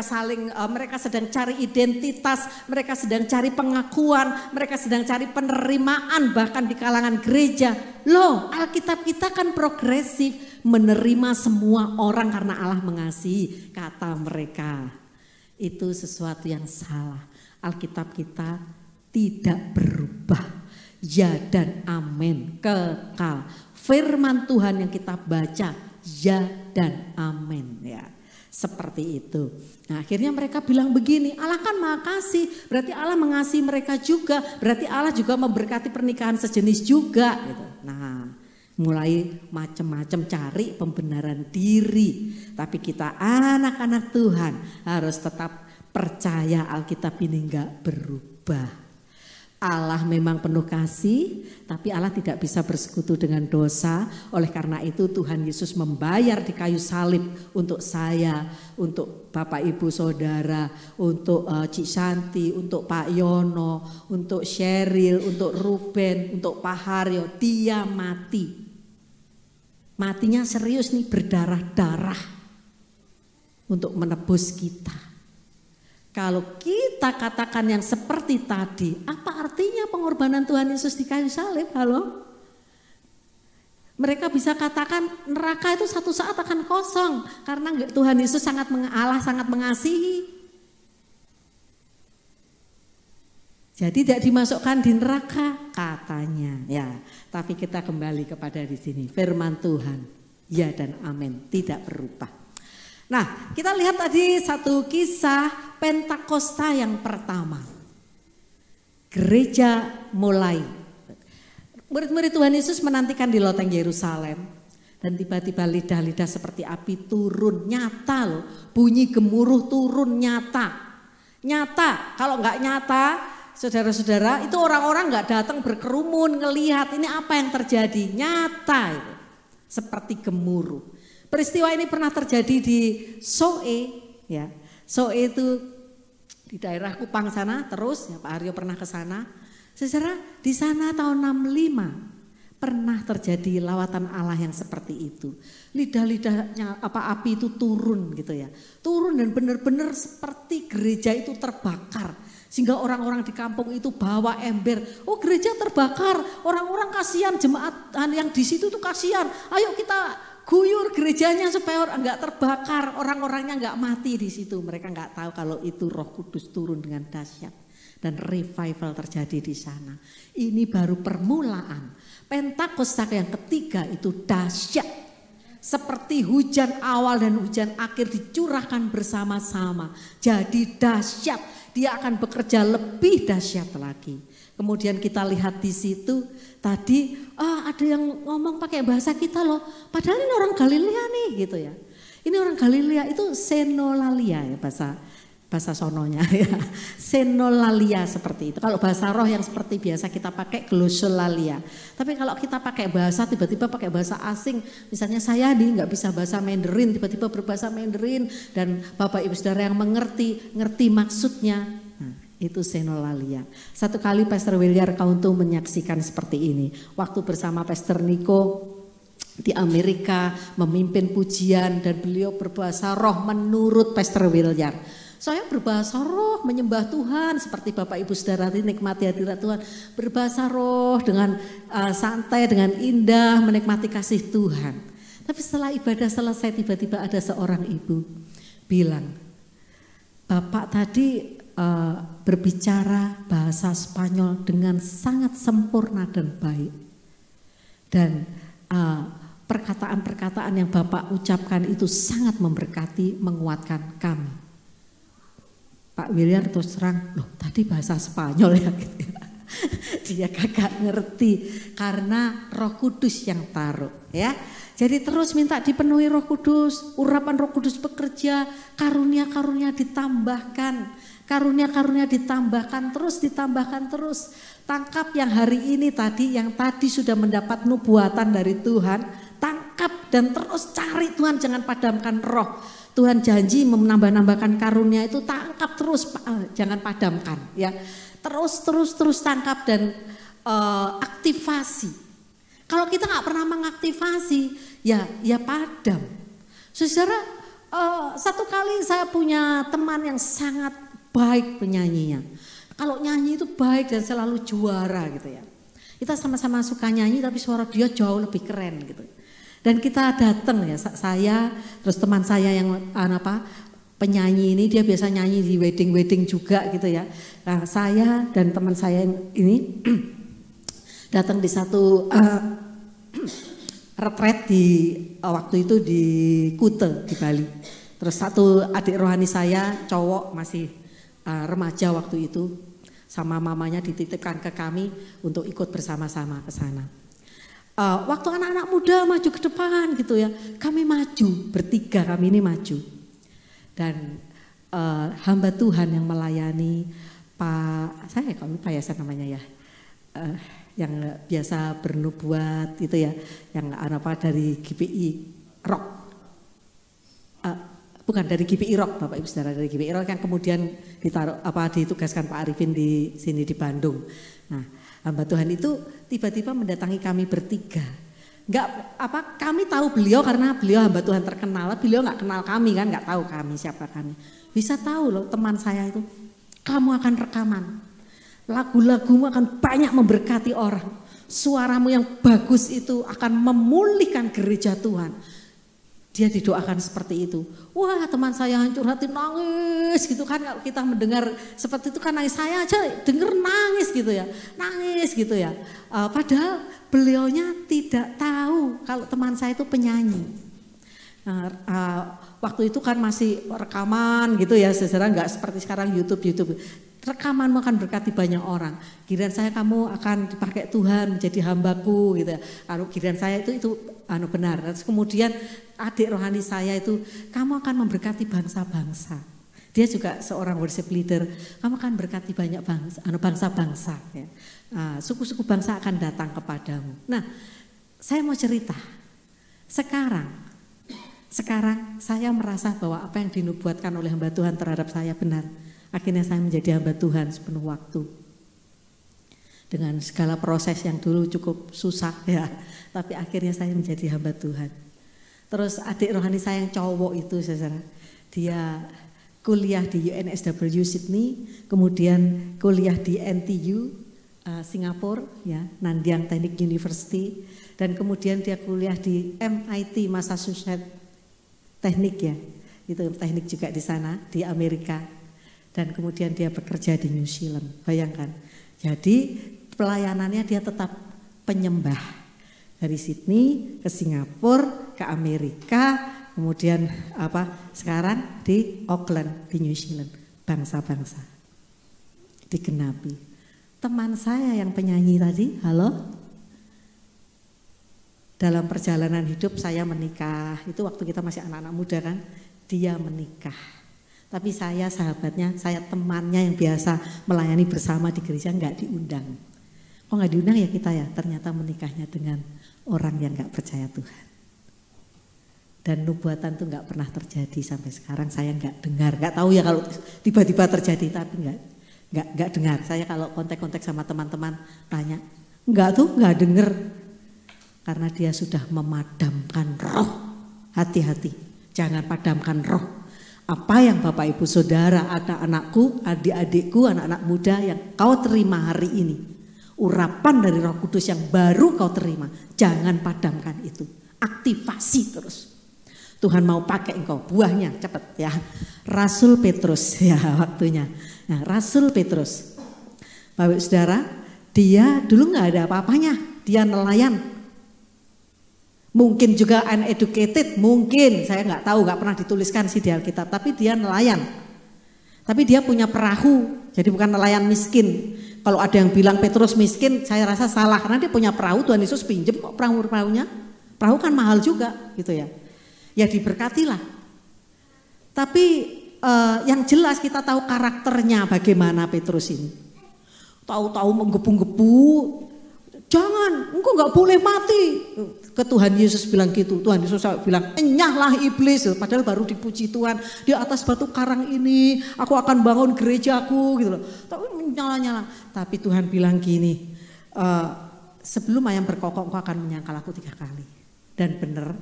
sedang cari identitas, mereka sedang cari pengakuan, mereka sedang cari penerimaan bahkan di kalangan gereja. Loh, Alkitab kita kan progresif, menerima semua orang karena Allah mengasihi, kata mereka. Itu sesuatu yang salah. Alkitab kita tidak berubah. Ya dan amin, kekal. Firman Tuhan yang kita baca, ya dan amin, ya. Seperti itu. Nah, akhirnya mereka bilang begini, Allah kan Maha Kasih, berarti Allah mengasihi mereka juga, berarti Allah juga memberkati pernikahan sejenis juga gitu. Nah, mulai macam-macam cari pembenaran diri. Tapi kita anak-anak Tuhan harus tetap percaya Alkitab ini enggak berubah. Allah memang penuh kasih, tapi Allah tidak bisa bersekutu dengan dosa. Oleh karena itu Tuhan Yesus membayar di kayu salib untuk saya, untuk Bapak Ibu Saudara, untuk Cik Santi, untuk Pak Yono, untuk Sheryl, untuk Ruben, untuk Pak Haryo. Dia mati. Matinya serius nih, berdarah-darah untuk menebus kita. Kalau kita katakan yang seperti tadi, apa artinya pengorbanan Tuhan Yesus di kayu salib? Halo? Mereka bisa katakan neraka itu satu saat akan kosong karena Tuhan Yesus Allah sangat mengasihi. Jadi tidak dimasukkan di neraka katanya, ya. Tapi kita kembali kepada di sini firman Tuhan, ya dan amin, tidak berubah. Nah, kita lihat tadi satu kisah Pentakosta yang pertama. Gereja mulai. Murid-murid Tuhan Yesus menantikan di loteng Yerusalem. Dan tiba-tiba lidah-lidah seperti api turun, nyata loh. Bunyi gemuruh turun nyata. Nyata, kalau nggak nyata, saudara-saudara, itu orang-orang nggak datang berkerumun ngelihat ini apa yang terjadi. Nyata itu, seperti gemuruh. Peristiwa ini pernah terjadi di Soe, ya. Soe itu di daerah Kupang sana, terus ya Pak Haryo pernah ke sana. Saudara, di sana tahun 65 pernah terjadi lawatan Allah yang seperti itu. Lidah-lidahnya api itu turun gitu ya. Turun dan benar-benar seperti gereja itu terbakar. Sehingga orang-orang di kampung itu bawa ember. Oh, gereja terbakar, orang-orang kasihan, jemaat yang di situ tuh kasihan. Ayo kita guyur gerejanya supaya enggak terbakar, orang-orangnya enggak mati di situ. Mereka enggak tahu kalau itu Roh Kudus turun dengan dahsyat dan revival terjadi di sana. Ini baru permulaan. Pentakosta yang ketiga itu dahsyat. Seperti hujan awal dan hujan akhir dicurahkan bersama-sama. Jadi dahsyat, dia akan bekerja lebih dahsyat lagi. Kemudian kita lihat di situ tadi ada yang ngomong pakai bahasa kita loh. Padahal ini orang Galilea nih gitu ya. Ini orang Galilea itu senolalia ya bahasa sononya ya. Senolalia seperti itu. Kalau bahasa roh yang seperti biasa kita pakai glossolalia. Tapi kalau kita pakai bahasa tiba-tiba pakai bahasa asing. Misalnya saya nggak bisa bahasa Mandarin, tiba-tiba berbahasa Mandarin dan Bapak Ibu Saudara yang ngerti maksudnya. Itu senolalia. Satu kali Pastor William Kauntu menyaksikan seperti ini. Waktu bersama Pastor Niko di Amerika memimpin pujian dan beliau berbahasa roh menurut Pastor William. Saya berbahasa roh, menyembah Tuhan seperti Bapak Ibu Saudara nikmati hadirat Tuhan. Berbahasa roh dengan santai, dengan indah, menikmati kasih Tuhan. Tapi setelah ibadah selesai tiba-tiba ada seorang ibu bilang, Bapak tadi berbicara bahasa Spanyol dengan sangat sempurna dan baik. Dan perkataan-perkataan yang Bapak ucapkan itu sangat memberkati, menguatkan kami. Pak William terus terang, loh tadi bahasa Spanyol ya gitu ya. Dia kagak ngerti karena Roh Kudus yang taruh ya. Jadi terus minta dipenuhi Roh Kudus, urapan Roh Kudus bekerja, karunia-karunia ditambahkan, karunia-karunia ditambahkan terus. Tangkap yang hari ini tadi, yang tadi sudah mendapat nubuatan dari Tuhan, tangkap dan terus cari Tuhan, jangan padamkan roh. Tuhan janji menambah-nambahkan karunia itu, tangkap terus, jangan padamkan ya. Terus tangkap dan aktivasi. Kalau kita nggak pernah mengaktifasi, ya padam. Saudara, satu kali saya punya teman yang sangat baik penyanyinya. Kalau nyanyi itu baik dan selalu juara gitu ya. Kita sama-sama suka nyanyi tapi suara dia jauh lebih keren gitu. Dan kita datang ya, saya terus teman saya yang penyanyi ini, dia biasa nyanyi di wedding juga gitu ya. Nah saya dan teman saya yang ini datang di satu retret di waktu itu di Kute di Bali. Terus satu adik rohani saya cowok masih remaja waktu itu sama mamanya dititipkan ke kami untuk ikut bersama-sama ke sana. Waktu anak-anak muda maju ke depan gitu ya, kami maju bertiga, kami ini maju. Dan hamba Tuhan yang melayani saya kalau lupa ya namanya ya, yang biasa bernubuat itu ya, yang dari GPI Rock. Bukan dari GPI Rock, Bapak Ibu Saudara, dari GPI Rock yang kemudian ditugaskan Pak Arifin di sini di Bandung. Nah, hamba Tuhan itu tiba-tiba mendatangi kami bertiga. Kami tahu beliau karena beliau hamba Tuhan terkenal, beliau nggak kenal kami kan, nggak tahu kami siapa kami. Bisa tahu loh teman saya itu, kamu akan rekaman, lagu-lagumu akan banyak memberkati orang, suaramu yang bagus itu akan memulihkan gereja Tuhan. Dia didoakan seperti itu. Wah teman saya hancur hati nangis gitu kan. Kalau kita mendengar seperti itu kan nangis, saya aja denger nangis gitu ya. Nangis gitu ya. Padahal beliaunya tidak tahu kalau teman saya itu penyanyi. Nah, waktu itu kan masih rekaman gitu ya, saudara, nggak seperti sekarang YouTube. Rekamanmu akan berkati banyak orang. Giliran saya kamu akan dipakai Tuhan menjadi hambaku gitu ya. Kalau giliran saya itu benar. Terus kemudian adik rohani saya itu, kamu akan memberkati bangsa-bangsa. Dia juga seorang worship leader. Kamu akan berkati banyak bangsa-bangsa. Ya. Suku-suku bangsa akan datang kepadamu. Nah, saya mau cerita. Sekarang saya merasa bahwa apa yang dinubuatkan oleh hamba Tuhan terhadap saya benar. Akhirnya saya menjadi hamba Tuhan sepenuh waktu. Dengan segala proses yang dulu cukup susah ya. Tapi akhirnya saya menjadi hamba Tuhan. Terus adik rohani saya yang cowok itu, saudara, dia kuliah di UNSW Sydney, kemudian kuliah di NTU Singapura, ya, Nanyang Technical University, dan kemudian dia kuliah di MIT Massachusetts Teknik ya, itu teknik juga di sana di Amerika, dan kemudian dia bekerja di New Zealand. Bayangkan, jadi pelayanannya dia tetap penyembah. Dari Sydney ke Singapura, ke Amerika, kemudian sekarang di Auckland, di New Zealand, bangsa-bangsa. Digenapi. Teman saya yang penyanyi tadi, halo? Dalam perjalanan hidup saya menikah, itu waktu kita masih anak-anak muda kan, dia menikah. Tapi saya sahabatnya, saya temannya yang biasa melayani bersama di gereja nggak diundang. Kok nggak diundang ya kita ya, ternyata menikahnya dengan orang yang nggak percaya Tuhan. Dan nubuatan itu nggak pernah terjadi sampai sekarang. Saya nggak dengar, nggak tahu ya kalau tiba-tiba terjadi, tapi nggak dengar. Saya kalau kontak-kontak sama teman-teman tanya, nggak denger, karena dia sudah memadamkan roh. Hati-hati, jangan padamkan roh. Apa yang Bapak Ibu Saudara, anak-anakku, adik-adikku, anak-anak muda yang kau terima hari ini, urapan dari Roh Kudus yang baru kau terima, jangan padamkan itu, aktivasi terus. Tuhan mau pakai engkau, buahnya cepet ya. Rasul Petrus ya waktunya. Nah, Rasul Petrus, Bapak Saudara, dia dulu nggak ada apa-apanya, dia nelayan. Mungkin juga uneducated, mungkin saya nggak tahu, nggak pernah dituliskan sih di Alkitab. Tapi dia nelayan, tapi dia punya perahu, jadi bukan nelayan miskin. Kalau ada yang bilang Petrus miskin, saya rasa salah karena dia punya perahu, Tuhan Yesus pinjem kok perahunya. Perahu kan mahal juga, gitu ya. Ya diberkatilah. Tapi yang jelas kita tahu karakternya bagaimana Petrus ini. Tahu-tahu menggebu-gebu, jangan, engkau nggak boleh mati. Ke Tuhan Yesus bilang gitu. Tuhan Yesus bilang, enyahlah iblis. Padahal baru dipuji Tuhan, di atas batu karang ini aku akan bangun gerejaku gitu loh. Tapi nyala-nyala. Tapi Tuhan bilang gini, sebelum ayam berkokok engkau akan menyangkal aku 3 kali. Dan benar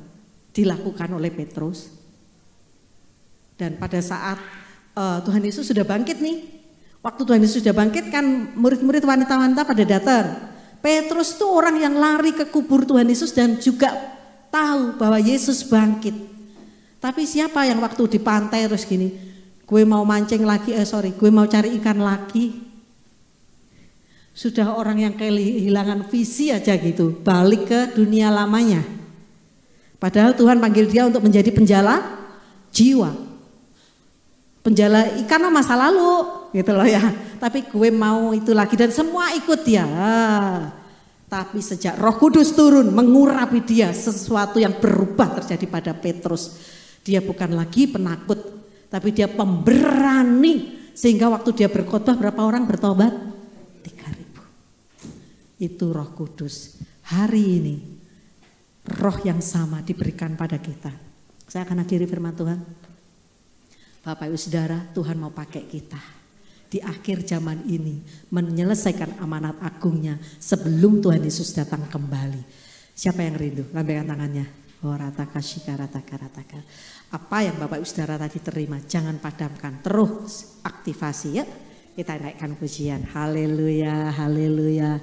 dilakukan oleh Petrus. Dan pada saat Tuhan Yesus sudah bangkit nih, waktu Tuhan Yesus sudah bangkit kan murid-murid wanita-wanita pada datang. Petrus itu orang yang lari ke kubur Tuhan Yesus dan juga tahu bahwa Yesus bangkit. Tapi siapa yang waktu di pantai terus gini, gue mau mancing lagi, gue mau cari ikan lagi. Sudah orang yang kehilangan visi aja gitu, balik ke dunia lamanya. Padahal Tuhan panggil dia untuk menjadi penjala jiwa. Penjala ikan masa lalu gitu loh ya. Tapi gue mau itu lagi dan semua ikut dia. Tapi sejak Roh Kudus turun mengurapi dia, sesuatu yang berubah terjadi pada Petrus. Dia bukan lagi penakut, tapi dia pemberani. Sehingga waktu dia berkhotbah berapa orang bertobat? 3.000. Itu Roh Kudus. Hari ini roh yang sama diberikan pada kita. Saya akan akhiri firman Tuhan. Bapak Ibu Saudara, Tuhan mau pakai kita di akhir zaman ini menyelesaikan amanat agungnya sebelum Tuhan Yesus datang kembali. Siapa yang rindu? Lambaikan tangannya. Oh, rataka shika rataka rataka. Apa yang Bapak Ibu Saudara tadi terima, jangan padamkan, terus aktivasi ya. Kita naikkan pujian. Haleluya, haleluya.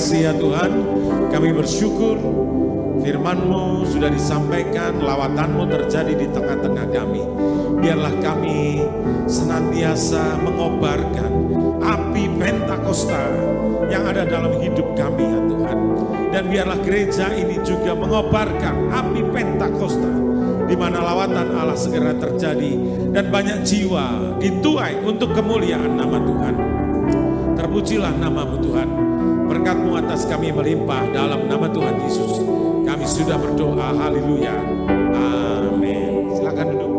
kasih ya Tuhan, kami bersyukur firman-Mu sudah disampaikan, lawatan-Mu terjadi di tengah-tengah kami. Biarlah kami senantiasa mengobarkan api Pentakosta yang ada dalam hidup kami ya Tuhan. Dan biarlah gereja ini juga mengobarkan api Pentakosta, di mana lawatan Allah segera terjadi dan banyak jiwa dituai untuk kemuliaan nama Tuhan. Terpujilah nama-Mu Tuhan. Berkat-Mu atas kami melimpah dalam nama Tuhan Yesus. Kami sudah berdoa, haleluya, amin. Silakan duduk.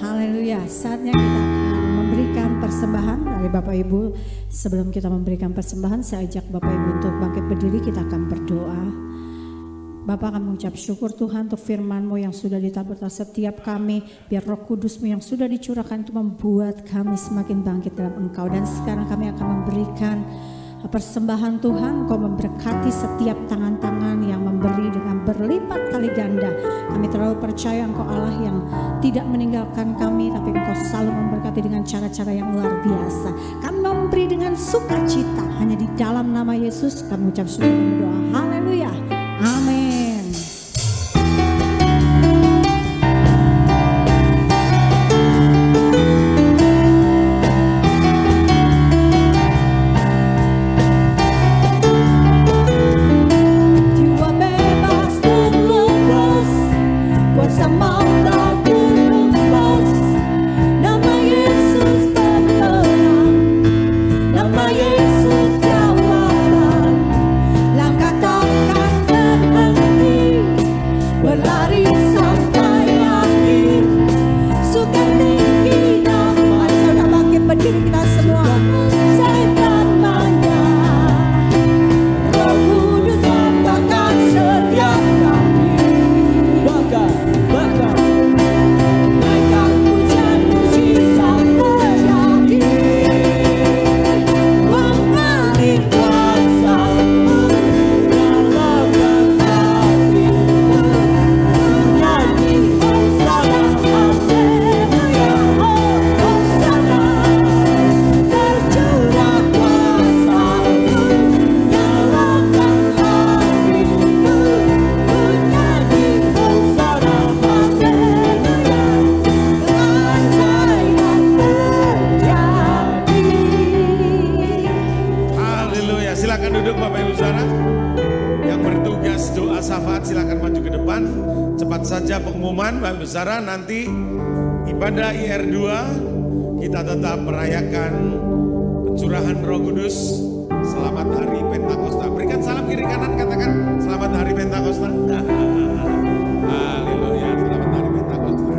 Haleluya, saatnya kita akan memberikan persembahan dari Bapak Ibu. Sebelum kita memberikan persembahan, saya ajak Bapak Ibu untuk bangkit berdiri, kita akan berdoa. Bapak akan mengucap syukur Tuhan untuk firman-Mu yang sudah ditabur atas setiap kami. Biar Roh Kudus-Mu yang sudah dicurahkan itu membuat kami semakin bangkit dalam Engkau. Dan sekarang kami akan memberikan persembahan Tuhan, Engkau memberkati setiap tangan-tangan yang memberi dengan berlipat kali ganda. Kami terlalu percaya Engkau Allah yang tidak meninggalkan kami, tapi Engkau selalu memberkati dengan cara-cara yang luar biasa. Kami memberi dengan sukacita, hanya di dalam nama Yesus kami ucap syukur dan berdoa. Haleluya, amin. Saudara, nanti ibadah IR2 kita tetap merayakan pencurahan Roh Kudus. Selamat Hari Pentakosta. Berikan salam kiri kanan, katakan selamat Hari Pentakosta. Haleluya, selamat Hari Pentakosta.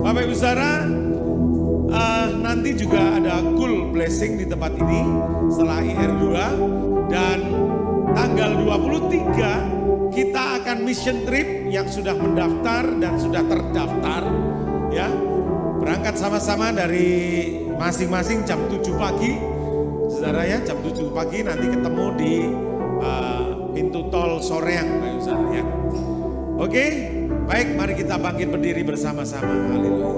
Bapak Ibu Saudara, nanti juga ada cool blessing di tempat ini setelah IR2, dan tanggal 23 kita akan mission trip yang sudah mendaftar dan sudah terdaftar, ya. Berangkat sama-sama dari masing-masing jam 7 pagi, saudara ya, jam 7 pagi nanti ketemu di pintu tol Soreang, saudara ya. Oke, baik, mari kita bangkit berdiri bersama-sama. Haleluya.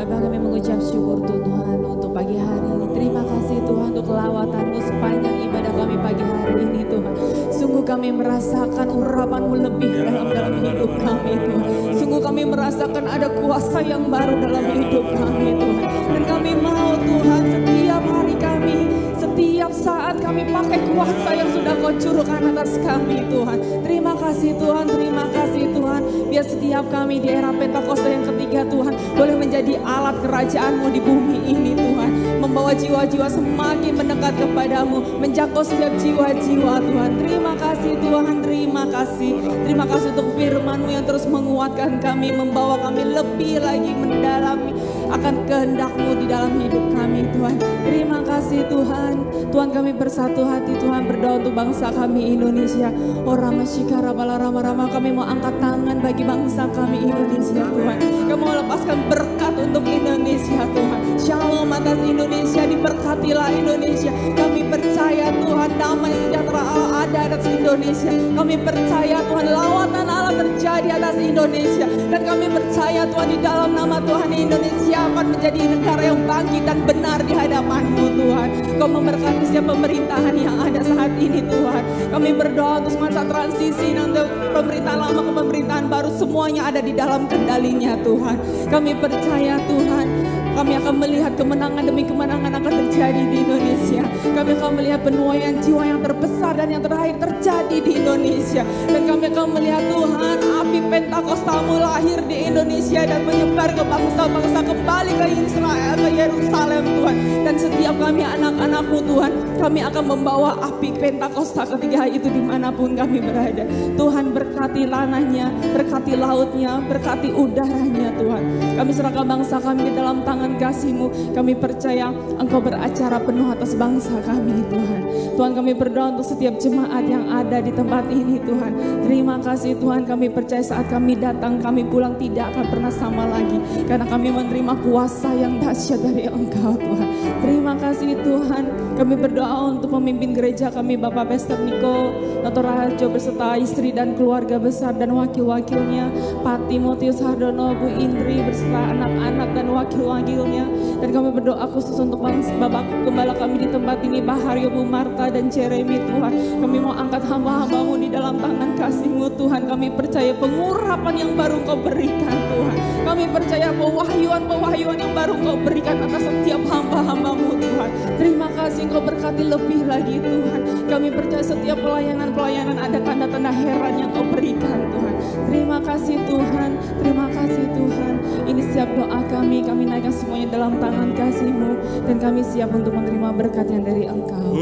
Bapak, kami mengucap syukur Tuhan untuk pagi hari ini. Terima kasih Tuhan untuk kelawatan-Mu sepanjang ibadah kami pagi hari ini Tuhan. Sungguh kami merasakan urapan-Mu lebih dalam hidup kami Tuhan. Sungguh kami merasakan ada kuasa yang baru dalam hidup kami Tuhan. Dan kami mau Tuhan setiap hari kami, setiap saat kami pakai kuasa yang sudah Kau curahkan atas kami Tuhan. Terima kasih Tuhan, terima kasih Tuhan. Biar setiap kami di era Pentakosta yang ketiga Tuhan boleh menjadi alat kerajaan-Mu di bumi ini Tuhan. Membawa jiwa-jiwa semakin mendekat kepadamu, menjangkau setiap jiwa-jiwa Tuhan. Terima kasih Tuhan, terima kasih. Terima kasih untuk firman-Mu yang terus menguatkan kami, membawa kami lebih lagi mendalami akan kehendak-Mu di dalam hidup kami Tuhan. Terima kasih Tuhan. Tuhan, kami bersatu hati Tuhan, berdoa untuk bangsa kami Indonesia. Rama Shikara Bala Rama Rama, kami mau angkat tangan bagi bangsa kami Indonesia Tuhan. Kami mau lepaskan berkat untuk Indonesia Tuhan. Shalom atas Indonesia, diberkatilah Indonesia. Kami percaya Tuhan damai sejahtera Allah ada atas Indonesia. Kami percaya Tuhan lawatan Allah terjadi atas Indonesia. Dan kami percaya Tuhan di dalam nama Tuhan Indonesia akan menjadi negara yang bangkit dan benar di hadapan-Mu Tuhan. Kau memberkati setiap pemerintahan yang ada saat ini Tuhan. Kami berdoa untuk masa transisi nanti pemerintahan lama ke pemerintahan baru, semuanya ada di dalam kendalinya Tuhan. Kami percaya Tuhan, kami akan melihat kemenangan demi kemenangan akan terjadi di Indonesia. Kami akan melihat penuaian jiwa yang terbesar dan yang terakhir terjadi di Indonesia. Dan kami akan melihat Tuhan api Pentakosta-Mu lahir di Indonesia dan menyebar ke bangsa-bangsa, kembali ke Israel, ke Yerusalem Tuhan. Dan setiap kami anak-anak-Mu Tuhan, kami akan membawa api Pentakosta ketiga itu dimanapun kami berada. Tuhan berkati tanahnya, berkati lautnya, berkati udaranya Tuhan. Kami serahkan bangsa kami di dalam tangan kasih-Mu. Kami percaya Engkau beracara penuh atas bangsa doa kami Tuhan. Tuhan, kami berdoa untuk setiap jemaat yang ada di tempat ini Tuhan. Terima kasih Tuhan, kami percaya saat kami datang, kami pulang tidak akan pernah sama lagi. Karena kami menerima kuasa yang dahsyat dari Engkau Tuhan. Terima kasih Tuhan, kami berdoa untuk pemimpin gereja kami Bapak Pastor Niko Dr. Raharjo beserta istri dan keluarga besar dan wakil-wakilnya, Pak Timotius Hardono, Bu Indri beserta anak-anak dan wakil-wakilnya. Dan kami berdoa khusus untuk Bapak Gembala kami di tempat ini, Pak Haryo, Bu Marta dan Jeremy Tuhan. Kami mau angkat hamba-hambamu di dalam tangan kasih-Mu Tuhan. Kami percaya pengurapan yang baru Kau berikan Tuhan. Kami percaya pewahyuan yang baru Kau berikan atas setiap hamba-hambamu Tuhan. Terima kasih Kau berkati lebih lagi Tuhan. Kami percaya setiap pelayanan ada tanda-tanda heran yang Kau berikan Tuhan. Terima kasih Tuhan, terima kasih Tuhan. Ini siap doa kami naikkan semuanya dalam tangan kasih-Mu. Dan kami siap untuk menerima berkat yang dari Engkau.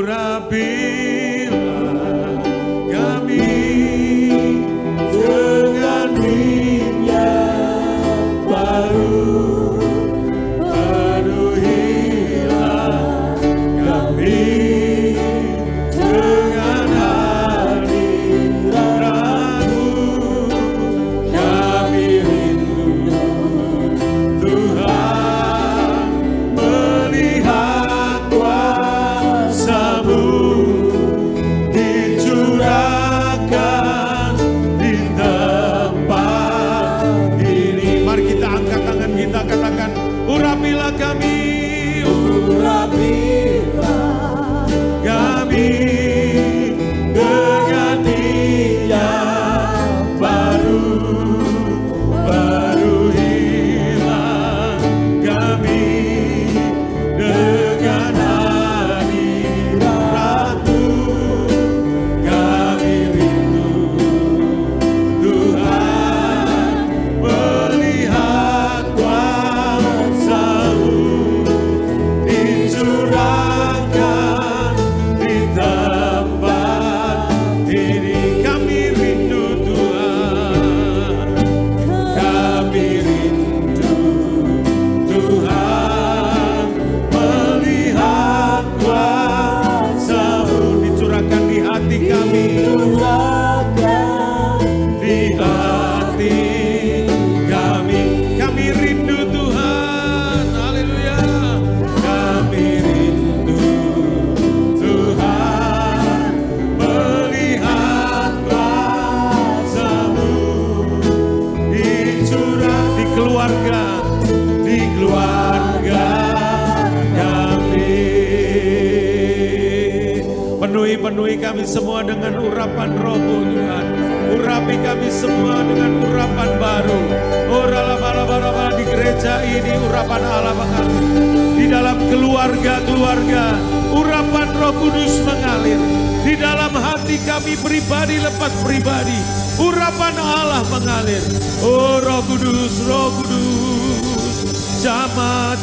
Urapilah kami dengan minyak baru, penuhilah kami dengan hadirat-Mu. Kami rindu Tuhan melihat kuasa-Mu dicurahkan di tempat ini. Mari kita angkat tangan kita, katakan, urapilah kami, urapilah kami dengan minyak baru, baruilah kami dengan hadirat-Mu. Kami rindu Tuhan melihat kuasa-Mu dicurahkan di tempat ini. Kami rindu Tuhan, kami rindu Tuhan melihat kuasa-Mu dicurahkan di hati kami, di hati kami. Kami rindu Tuhan, haleluya. Kami rindu Tuhan melihat kuasa-Mu dicurah di keluarga kami. Penuhi kami semua dengan urapan Roh-Mu Tuhan. Urapi kami semua dengan urapan baru. Ora-la-ba-la-ba-la-ba, di gereja ini urapan Allah mengalir. Di dalam keluarga-keluarga urapan Roh Kudus mengalir. Di dalam hati kami pribadi lepas pribadi urapan Allah mengalir. Oh Roh Kudus, Roh Kudus, jamah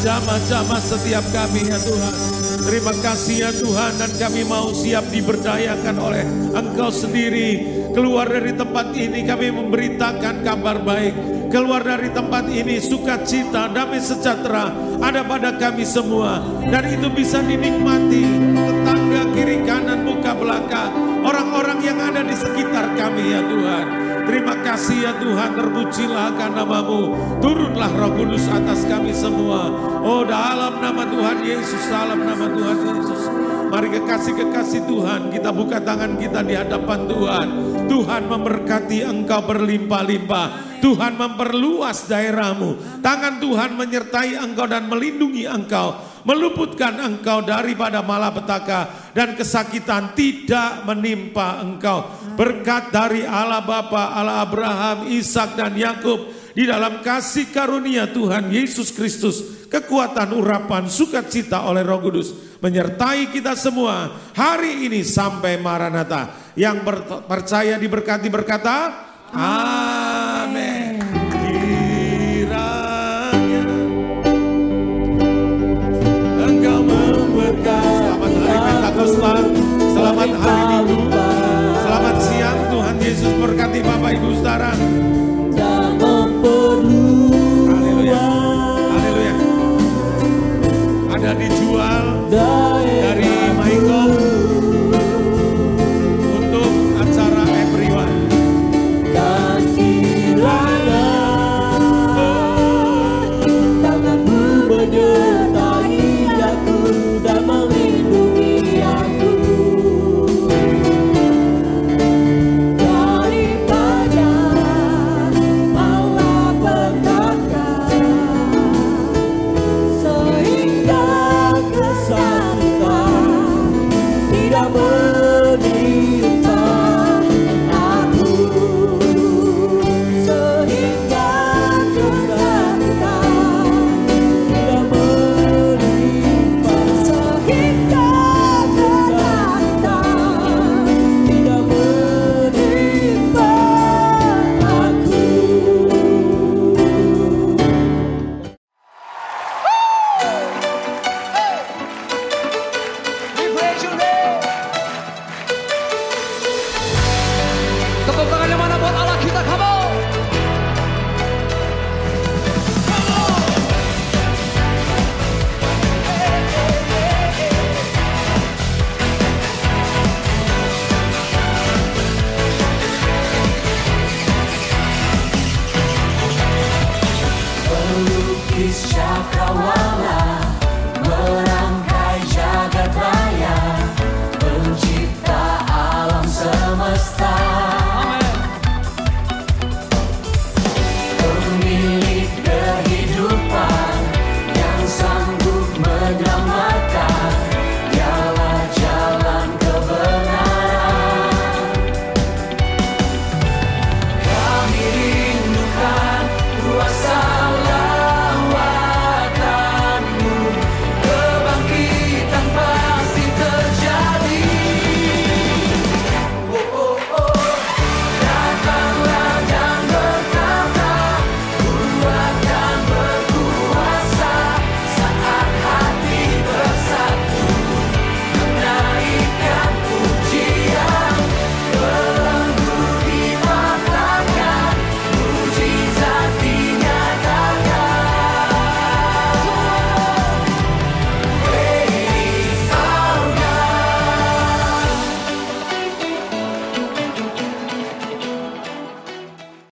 setiap kami ya Tuhan. Terima kasih ya Tuhan, dan kami mau siap diberdayakan oleh Engkau sendiri. Keluar dari tempat ini kami memberitakan kabar baik. Keluar dari tempat ini sukacita, damai sejahtera ada pada kami semua. Dan itu bisa dinikmati tetangga, kiri kanan, muka belakang, orang-orang yang ada di sekitar kami ya Tuhan. Terima kasih ya Tuhan, terpujilah akan nama-Mu. Turunlah Roh Kudus atas kami semua. Oh dalam nama Tuhan Yesus, dalam nama Tuhan Yesus. Mari kekasih-kekasih Tuhan, kita buka tangan kita di hadapan Tuhan. Tuhan memberkati engkau berlimpah-limpah. Tuhan memperluas daerah-Mu. Tangan Tuhan menyertai engkau dan melindungi engkau. Meluputkan engkau daripada malapetaka dan kesakitan tidak menimpa engkau. Berkat dari Allah Bapa, Allah Abraham, Ishak dan Yakub, di dalam kasih karunia Tuhan Yesus Kristus, kekuatan urapan sukacita oleh Roh Kudus menyertai kita semua hari ini sampai Maranatha. Yang percaya diberkati berkata amin. Kiranya engkau memberkati. Selamat hari Pentakosta, selamat hari Minggu, selamat siang. Tuhan Yesus berkati Bapak Ibu Saudara. Haleluya, haleluya. Ada dijual dari Engkau